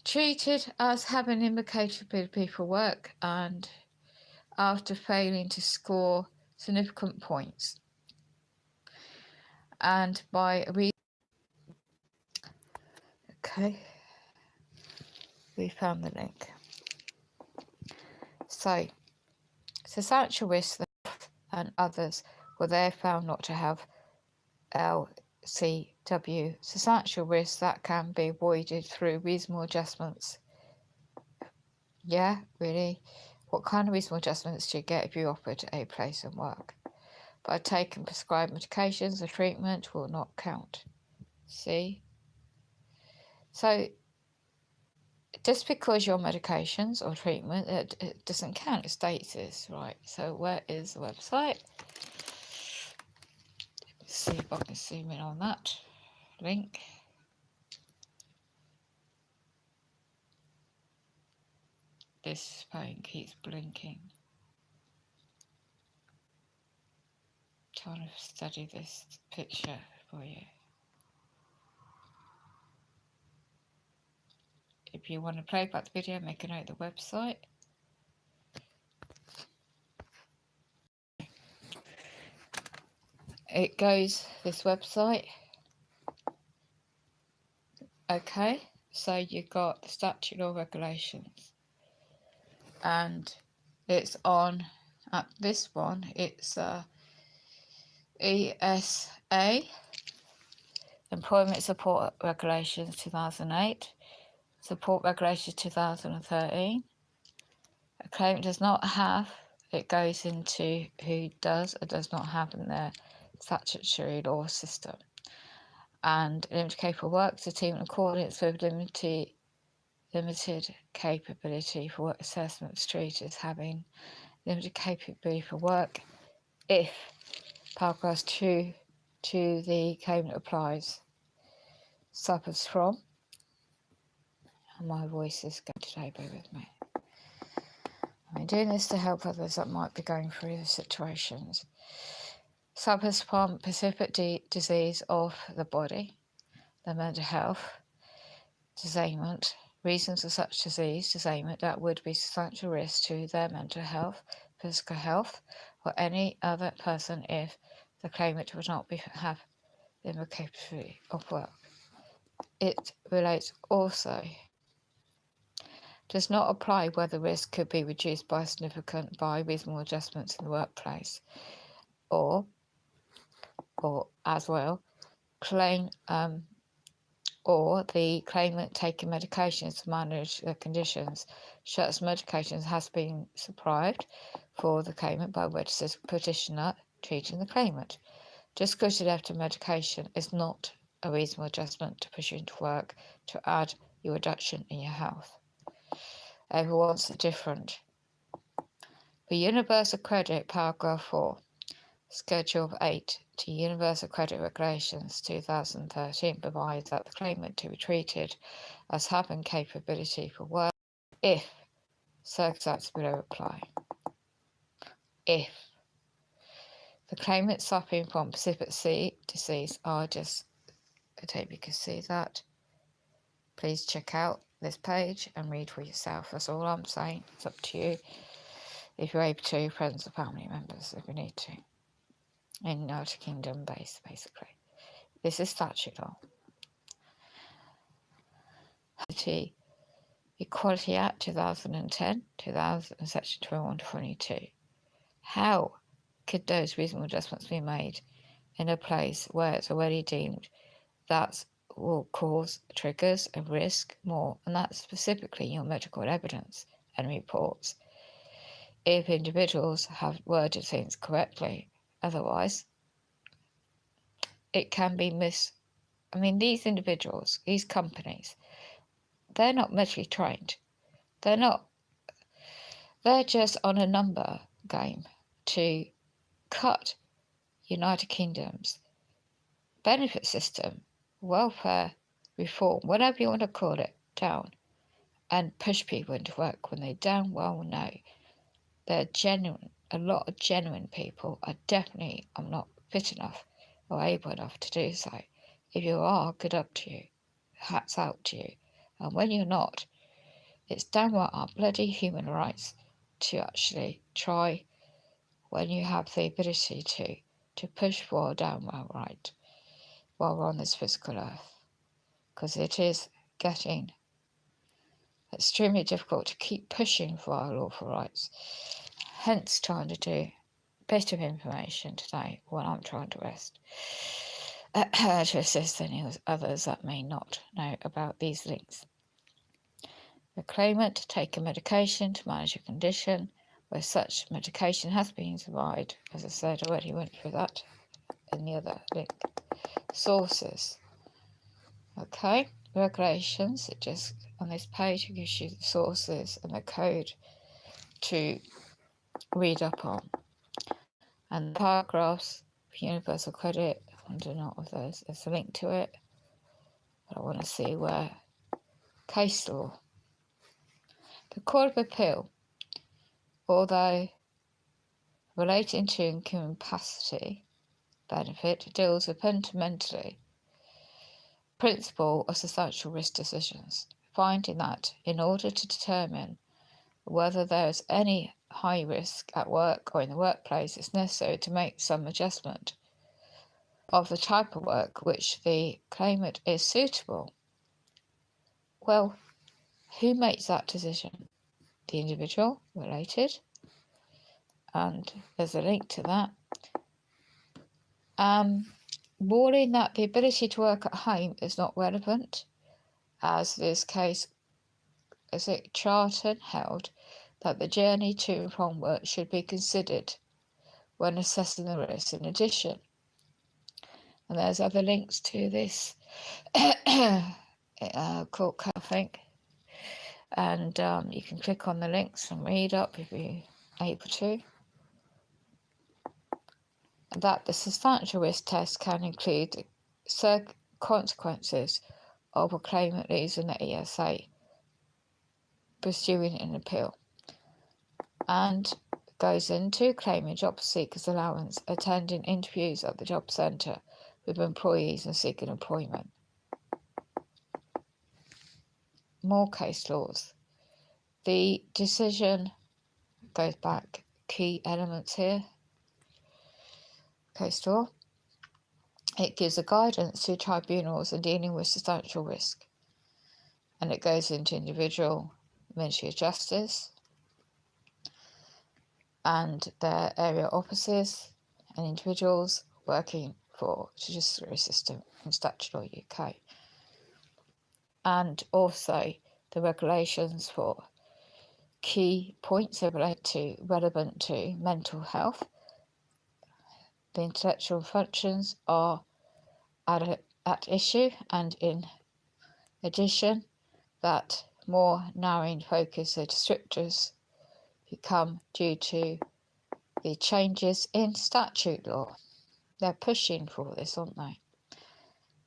Treated as having incapability for work and after failing to score significant points. And by okay, we found the link. So, substantial risk and others were there found not to have LCW. Substantial risk that can be avoided through reasonable adjustments. Yeah, really? What kind of reasonable adjustments do you get if you offered a place of work? By taking prescribed medications, the treatment will not count. See? So, just because your medications or treatment, it doesn't count. It states this, right? So where is the website? Let's see if I can zoom in on that link. This phone keeps blinking. Trying to study this picture for you. If you want to play back the video, make a note of the website. It goes this website. Okay, so you've got the statute or regulations, and it's on at this one. It's ESA, Employment Support Regulations 2008, Support Regulations 2013. A claimant does not have, it goes into who does or does not have in their statutory law system. And limited capable work, the team in accordance with limited capability for work assessment is treated as having limited capability for work if paragraph 2 to the claimant applies, suffers from, and my voice is going today, bear with me. I'm doing this to help others that might be going through the situations. Suffers from specific disease of the body, the mental health, disablement, reasons of such disablement that would be substantial risk to their mental health, physical health, or any other person if the claimant would not have the capability of work. It relates also does not apply where the risk could be reduced by reasonable adjustments in the workplace, or as well claim or the claimant taking medications to manage the conditions. Such medications has been supplied for the claimant by registered petitioner treating the claimant. Just because you left a medication is not a reasonable adjustment to push you into work to add your reduction in your health. Everyone's different. For Universal Credit, paragraph 4, Schedule 8 to Universal Credit Regulations 2013 provides that the claimant to be treated as having capability for work if circumstances below apply. If the claimant suffering from specific disease are just, I hope you can see that. Please check out this page and read for yourself. That's all I'm saying. It's up to you. if you're able to, friends or family members if you need to. In United Kingdom based, basically. This is statute law. The Equality Act 2010, Section 2122. How could those reasonable adjustments be made in a place where it's already deemed that will cause triggers of risk more, and that's specifically your medical evidence and reports, if individuals have worded things correctly? Otherwise, it can be these individuals, these companies, they're not medically trained. They're just on a number game to cut United Kingdom's benefit system, welfare reform, whatever you want to call it, down, and push people into work when they damn well know they're genuine. A lot of genuine people are definitely not fit enough or able enough to do so. If you are, good up to you. Hats out to you. And when you're not, it's downright our bloody human rights to actually try, when you have the ability to push for a downright right while we're on this physical earth. Because it is getting extremely difficult to keep pushing for our lawful rights. Hence trying to do a bit of information today when I'm trying to rest. To assist any others that may not know about these links. The claimant take a medication to manage a condition where such medication has been provided. As I said, already went through that in the other link. Sources. Okay, regulations. It just on this page it gives you the sources and the code to read up on. And the paragraphs for universal credit, I do not of those. There's a link to it. But I want to see where case law. The Court of Appeal, although relating to incapacity benefit, deals with fundamentally principle of substantial risk decisions, finding that in order to determine whether there is any high risk at work or in the workplace, it's necessary to make some adjustment of the type of work which the claimant is suitable. Well, who makes that decision? The individual related, and there's a link to that. Warning that the ability to work at home is not relevant, as this case, as it Charlton held that the journey to and from work should be considered when assessing the risk in addition. And there's other links to this court code, I think. And you can click on the links and read up if you're able to. That the substantial risk test can include consequences of a claimant losing the ESA, pursuing an appeal, and goes into claiming job seekers allowance, attending interviews at the job centre with employees and seeking employment. More case laws. The decision goes back, key elements here. Case law. It gives a guidance to tribunals in dealing with substantial risk, and it goes into individual Ministry of Justice and their area offices and individuals working for the judiciary system in Statute Law UK, and also the regulations for key points relate to relevant to mental health. The intellectual functions are at issue, and in addition, that more narrowing focus of descriptors become due to the changes in statute law. They're pushing for this, aren't they?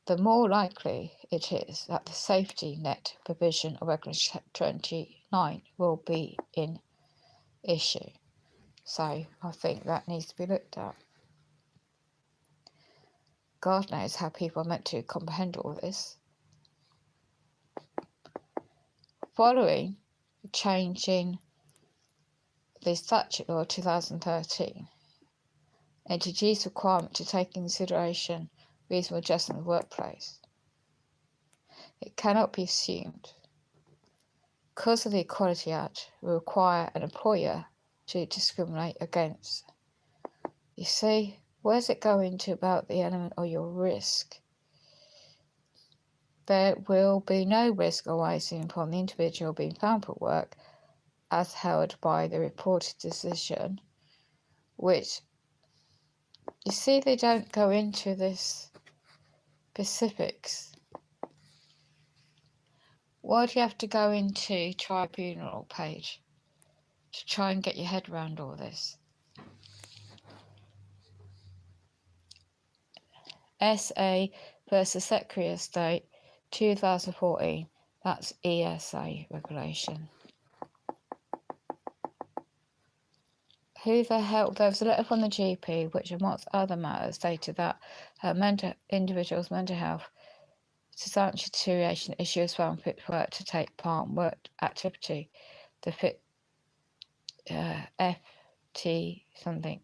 The more likely it is that the safety net provision of Regulation 29 will be in issue. So I think that needs to be looked at. God knows how people are meant to comprehend all this. Following changing the Statute Law 2013 introduced a requirement to take into consideration reasonable adjustment in the workplace. It cannot be assumed, because of the Equality Act, will require an employer to discriminate against. You see, where's it going to about the element of your risk? There will be no risk arising upon the individual being found at work as held by the reported decision, which, you see, they don't go into this specifics. Why do you have to go into tribunal page to try and get your head around all this? SA versus Secretary of State 2014, that's ESA regulation. Who the hell? There was a letter from the GP which, amongst other matters, stated that her individual's mental health substantial deterioration issue is found fit for work to take part in work activity. The FT something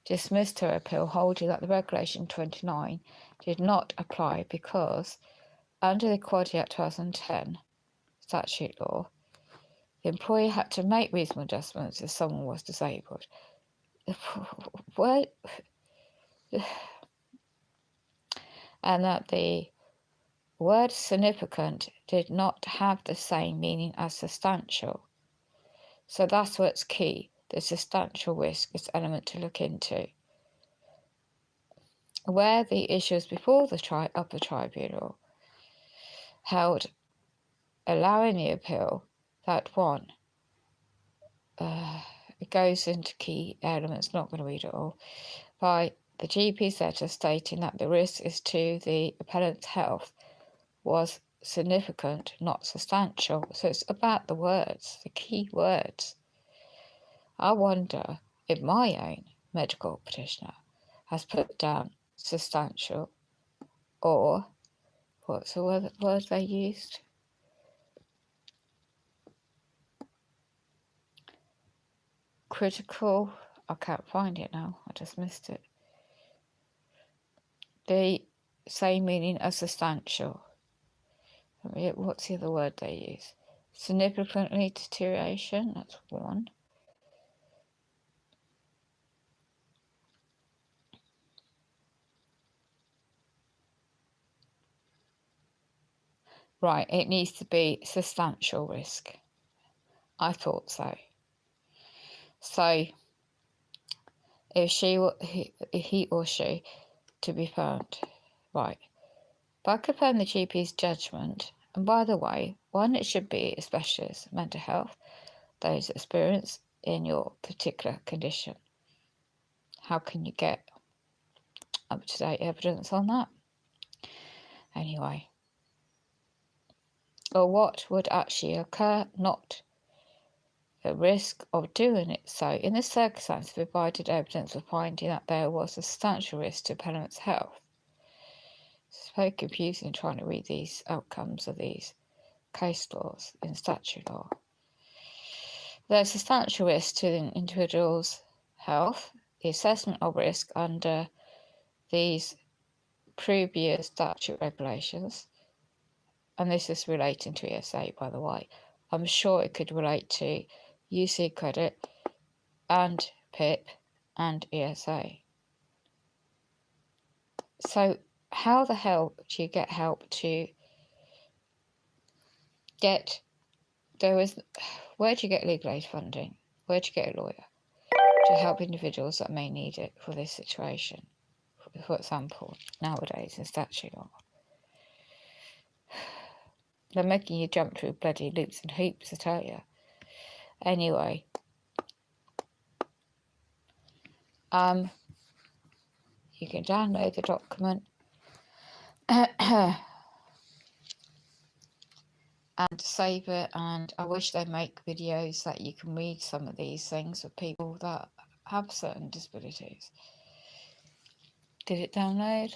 dismissed her appeal, holding that the Regulation 29 did not apply because, under the Equality Act 2010 statute law, the employer had to make reasonable adjustments if someone was disabled. What? And that the word significant did not have the same meaning as substantial. So that's what's key. The substantial risk is an element to look into. Where the issues before the tribunal held allowing the appeal, that one, it goes into key elements, not going to read it all, by the GP's letter stating that the risk is to the appellant's health was significant, not substantial. So it's about the words, the key words. I wonder if my own medical practitioner has put down substantial, or what's the word they used? Critical. I can't find it now. I just missed it. The same meaning as substantial. What's the other word they use? Significantly deterioration. That's one. Right, it needs to be substantial risk. I thought so. So, if he or she to be found, right. By confirming the GP's judgment, and by the way, one, it should be a specialist mental health, those experience in your particular condition. How can you get up-to-date evidence on that? Anyway. Or what would actually occur, not the risk of doing it so. In this circumstance, provided evidence of finding that there was a substantial risk to appellant's health. It's very confusing trying to read these outcomes of these case laws in statute law. There's a substantial risk to the individual's health. The assessment of risk under these previous statute regulations, and this is relating to ESA, by the way. I'm sure it could relate to UC credit and PIP and ESA. So how the hell do you get help to get, where do you get legal aid funding? Where do you get a lawyer to help individuals that may need it for this situation? For example, nowadays in statute law. They're making you jump through bloody loops and hoops, I tell you. Anyway. You can download the document and save it, and I wish they make videos that you can read some of these things for people that have certain disabilities. Did it download?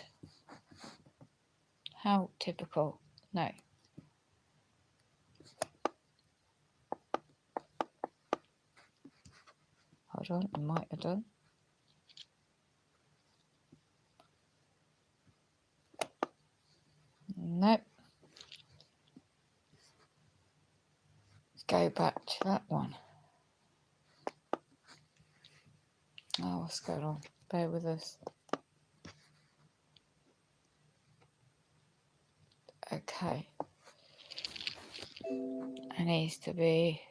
How typical. No. Hold on, I might have done. Nope. Let's go back to that one. Oh, what's going on? Bear with us. Okay. It needs to be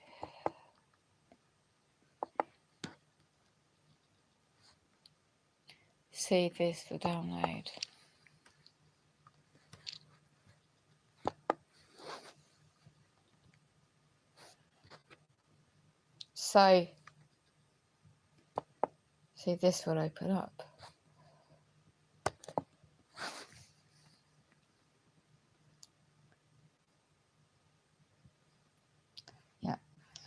see this for download. So see this will open up. Yeah.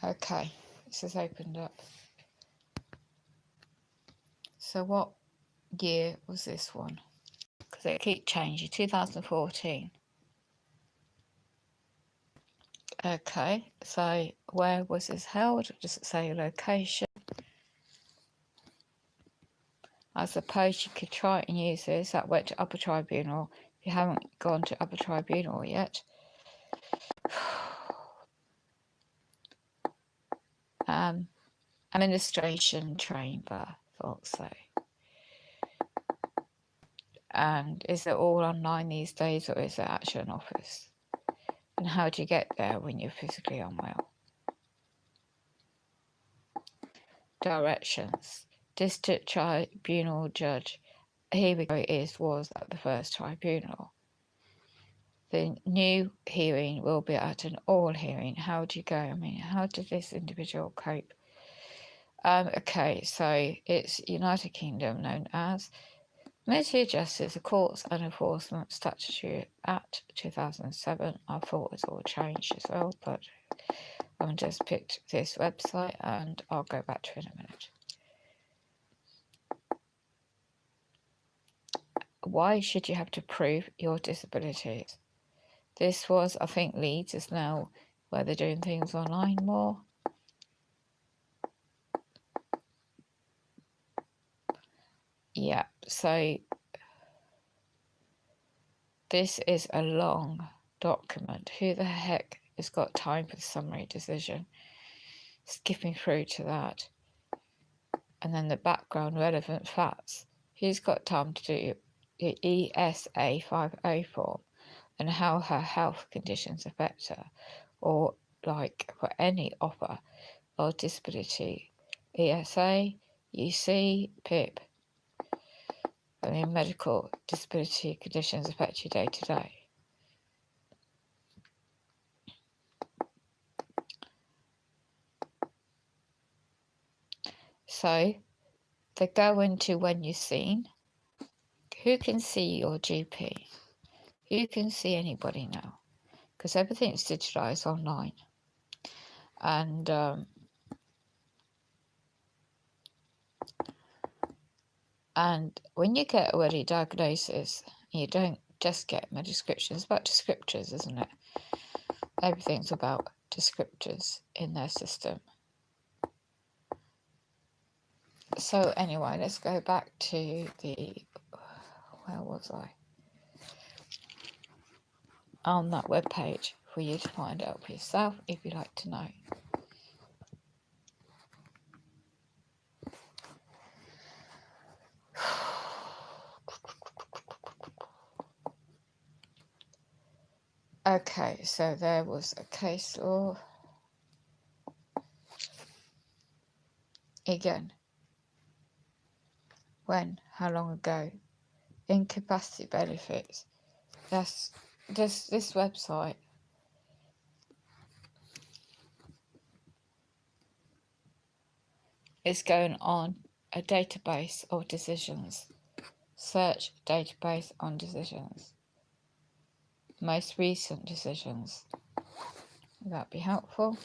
Okay. This has opened up. So what year was this one? Because it keeps changing. 2014. Okay, so where was this held? Does it say location? I suppose you could try and use this. That went to upper tribunal. If you haven't gone to upper tribunal yet. Administration chamber, thought so. And is it all online these days, or is it actually an office? And how do you get there when you're physically unwell? Directions. District Tribunal Judge. Here we go, was at the first tribunal. The new hearing will be at an all hearing. How do you go? I mean, how did this individual cope? Okay, so it's United Kingdom, known as Ministry of Justice, the Courts and Enforcement Statute Act 2007. I thought it's all changed as well, but I've just picked this website and I'll go back to it in a minute. Why should you have to prove your disabilities? This was, I think, Leeds is now where they're doing things online more. Yeah, so this is a long document. Who the heck has got time for the summary decision? Skipping through to that. And then the background relevant facts. Who's got time to do the ESA 50 form and how her health conditions affect her? Or like for any offer or disability, ESA, UC, PIP. I mean, medical disability conditions affect you day to day. So they go into when you're seen. Who can see your GP? Who can see anybody now? Because everything's digitalised online. And when you get a early diagnosis, you don't just get my descriptions. It's about descriptors, isn't it? Everything's about descriptors in their system. So anyway, let's go back to the, where was I? On that webpage for you to find out for yourself if you'd like to know. Okay, so there was a case law. Again, when, how long ago? Incapacity benefits. That's this website. Is going on a database of decisions. Search database on decisions. Most recent decisions. Would that be helpful?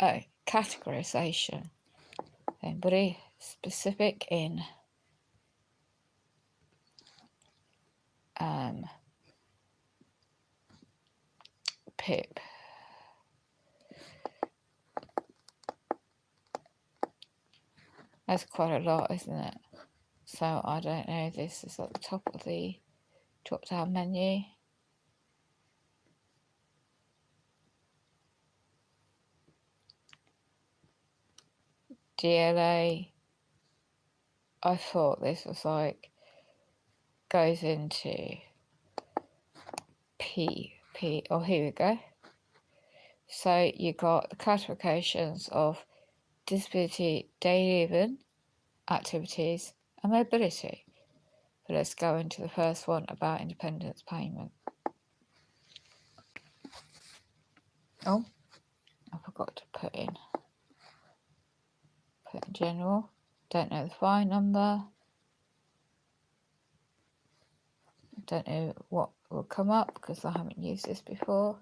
Oh, categorization. Anybody specific in PIP. That's quite a lot, isn't it? So I don't know, this is at the top of the drop down menu. DLA, I thought this was like, goes into oh, here we go. So you got the classifications of disability, daily living, activities, and mobility. But let's go into the first one about independence payment. Oh, I forgot to put in general. Don't know the fine number. Don't know what will come up because I haven't used this before.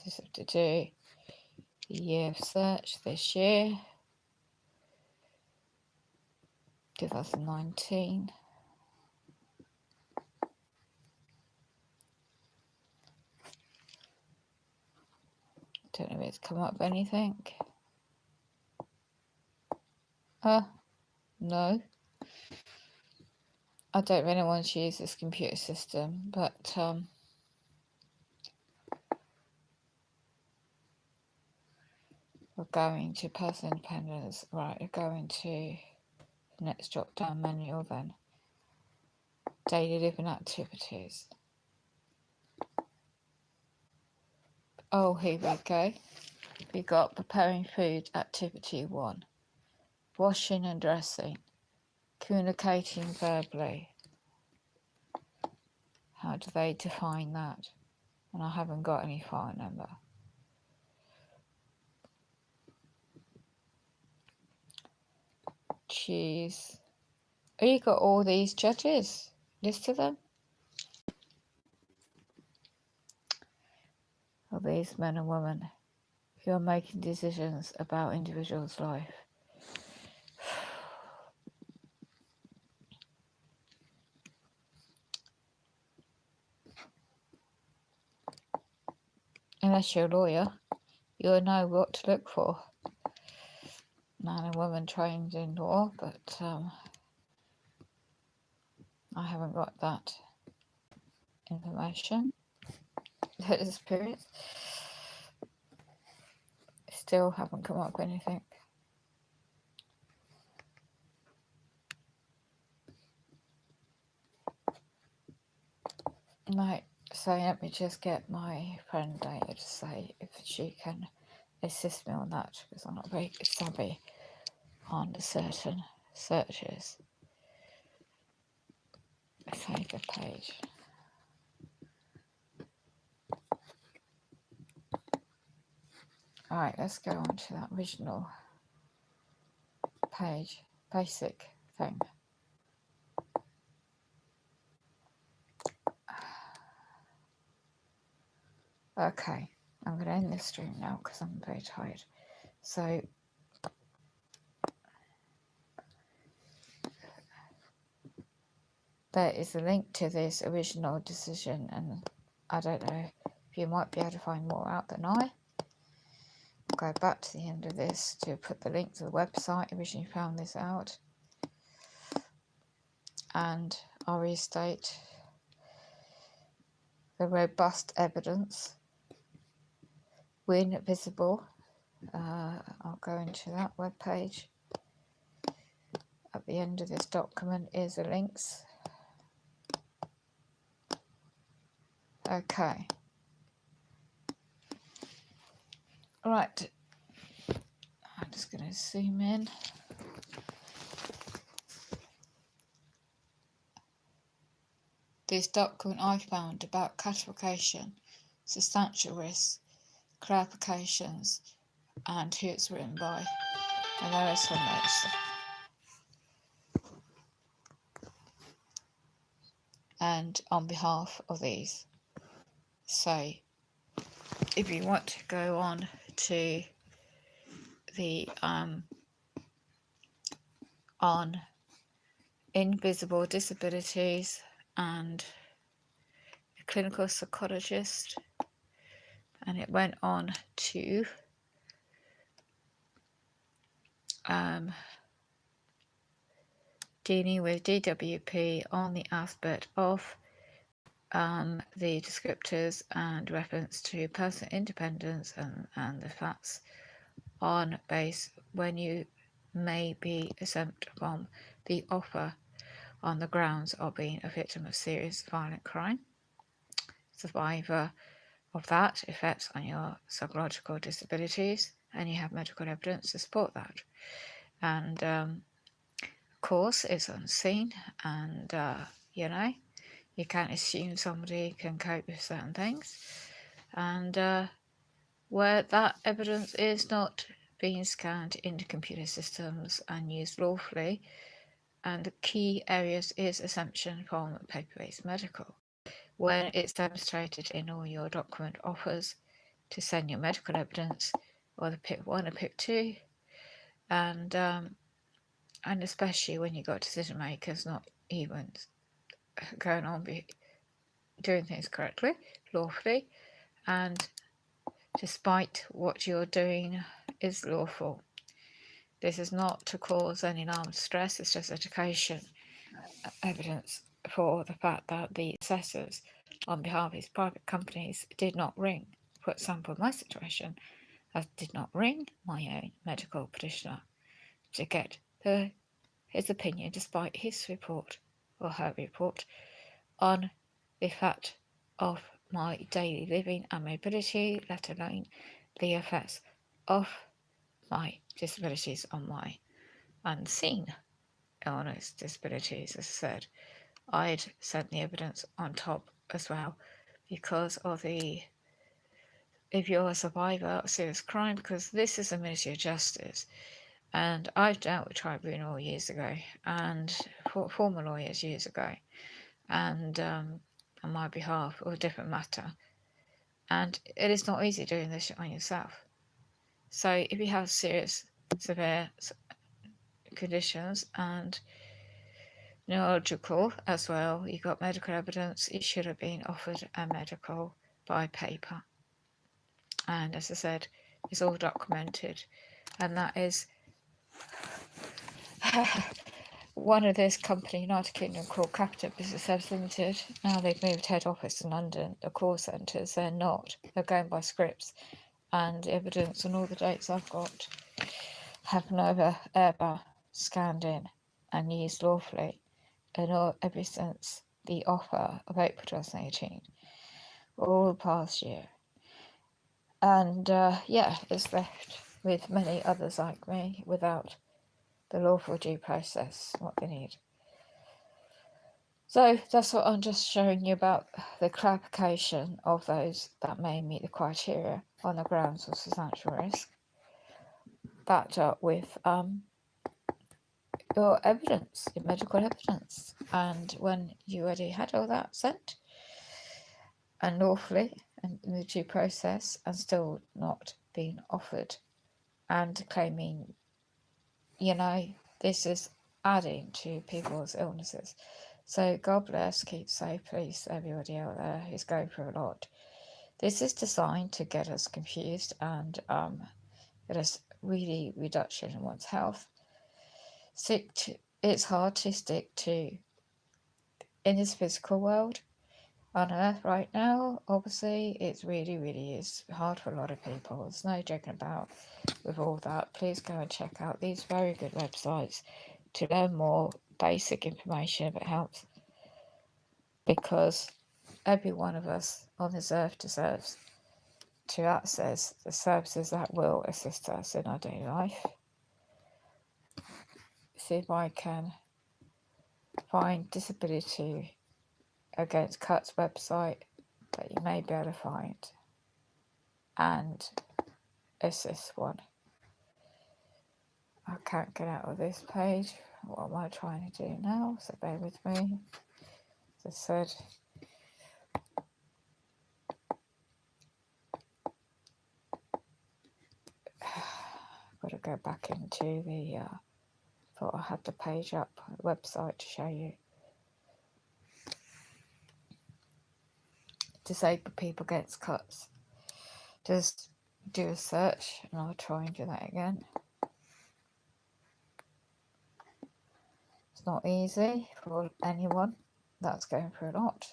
Just have to do the year of search this year, 2019. Don't know if it's come up with anything. No. I don't really want to use this computer system, but we're going to personal independence. Right, we're going to the next drop down menu then. Daily living activities. Oh, here we go. We got preparing food, activity 1. Washing and dressing. Communicating verbally. How do they define that? And I haven't got any file number. Choose. Oh, you got all these judges. List of them. Are these men and women who are making decisions about individuals' life? Unless you're a lawyer, you'll know what to look for. Man and woman trained in law, but I haven't got that information. That experience. Still haven't come up with anything. Right, so let me just get my friend Dana to say if she can assist me on that, because I'm not very savvy on certain searches. Save the page. Alright, let's go on to that original page, basic thing. Okay, I'm going to end this stream now because I'm very tired. So, there is a link to this original decision, and I don't know if you might be able to find more out than I. I'll go back to the end of this to put the link to the website. I originally found this out. And I'll restate the robust evidence when visible. I'll go into that web page. At the end of this document is the links. Okay. Right. I'm just going to zoom in. This document I found about classification, substantial risk, clarifications, and who it's written by. And there are some notes. And on behalf of these. So, if you want to go on to the on invisible disabilities and a clinical psychologist, and it went on to dealing with DWP on the aspect of the descriptors and reference to personal independence and the facts on base when you may be exempt from the offer on the grounds of being a victim of serious violent crime. Survivor of that effects on your psychological disabilities, and you have medical evidence to support that. And of course, it's unseen, and you can't assume somebody can cope with certain things. And where that evidence is not being scanned into computer systems and used lawfully, and the key areas is exemption from paper-based medical. When it's demonstrated in all your document offers to send your medical evidence, or the PIP1 or PIP2, and especially when you've got decision makers not even going on doing things correctly, lawfully, and despite what you're doing is lawful. This is not to cause any harm or stress, it's just education evidence for the fact that the assessors on behalf of these private companies did not ring. For example, my situation, I did not ring my own medical practitioner to get his opinion despite his report or her report on the fact of my daily living and mobility, let alone the effects of my disabilities on my unseen illness disabilities. As I said, I'd sent the evidence on top as well because of if you're a survivor of serious crime, because this is a Ministry of Justice, and I've dealt with tribunal years ago and former lawyers years ago, and on my behalf of a different matter, and it is not easy doing this on yourself. So if you have serious, severe conditions and neurological as well, you've got medical evidence, it should have been offered a medical by paper. And as I said, it's all documented, and that is one of this company, United Kingdom, called Capita Business Services Limited. Now they've moved head office to London, the call centres, they're not. They're going by scripts, and evidence and all the dates I've got have never ever scanned in and used lawfully, and ever since the offer of April 2018, all the past year. And it's left with many others like me without the lawful due process, what they need. So that's what I'm just showing you about the clarification of those that may meet the criteria on the grounds of substantial risk, backed up with your evidence, your medical evidence. And when you already had all that sent and lawfully and in the due process and still not being offered and claiming, this is adding to people's illnesses. So God bless, keep safe, please, everybody out there who's going through a lot. This is designed to get us confused and get us really reduction in one's health. It's hard to stick to in this physical world on earth right now. Obviously, it's really, really is hard for a lot of people. There's no joking about with all that. Please go and check out these very good websites to learn more basic information if it helps, because every one of us on this earth deserves to access the services that will assist us in our daily life. See if I can find Disability Against Cuts website that you may be able to find, and assist one. I can't get out of this page. What am I trying to do now? So bear with me. As I said, I've got to go back into the thought I had the page up, the website to show you. Disabled People Against Cuts. Just do a search, and I'll try and do that again. It's not easy for anyone that's going through a lot.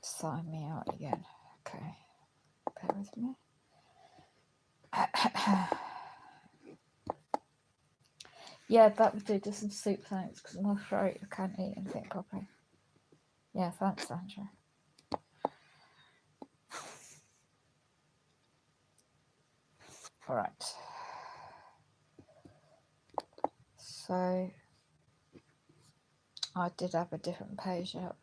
Sign me out again. Okay, bear with me. Yeah, that would do. Just some soup, thanks, because my throat, I can't eat anything properly. Yeah, thanks, Sandra. All right. So I did have a different page up.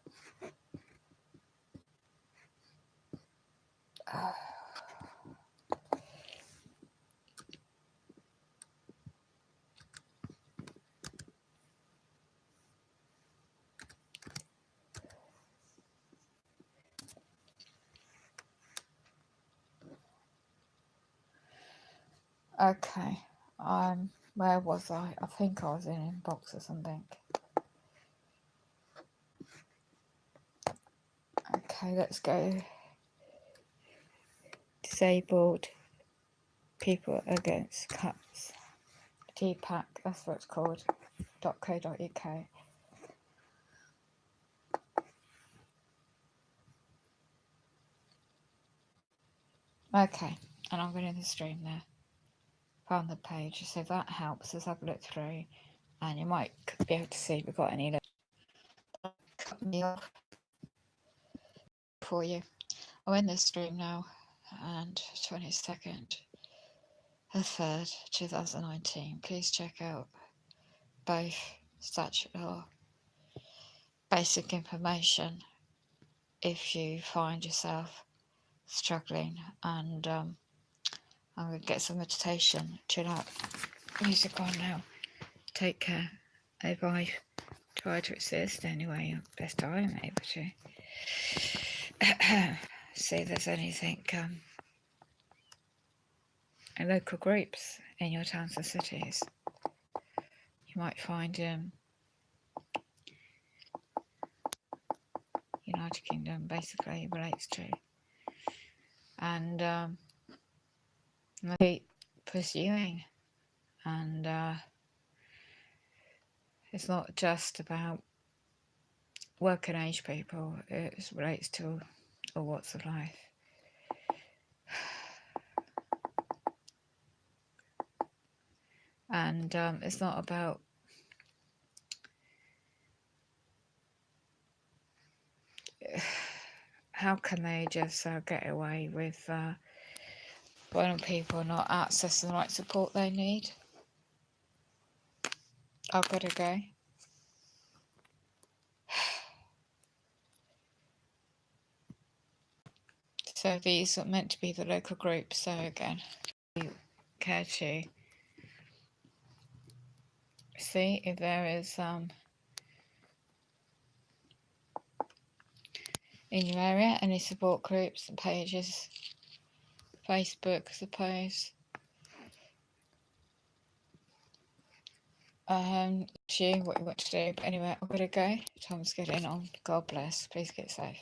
Okay. Where was I? I think I was in inbox or something. Okay, let's go. Disabled people against cuts. TPAC, that's what it's called. .co.uk. Okay, and I'm going to the stream there. Found the page, so that helps us have a look through, and you might be able to see if we've got any. Cut me off for you. I'm in the stream now, and 22nd the 3rd, 2019. Please check out both statute law, basic information if you find yourself struggling, and I'm going to get some meditation, chill out, music on now. Take care. If I try to assist anyway, best I am able to. See if there's anything in local groups in your towns and cities you might find United Kingdom basically relates to, and keep pursuing. And it's not just about working age people, it relates to all walks of life. And it's not about how can they just get away with when people not accessing the right support they need. I've got to go. So these are meant to be the local groups. So again, if you care to see if there is in your area any support groups and pages, Facebook, I suppose. To you what you want to do. But anyway, I've got to go. Time's getting on. God bless. Please get safe.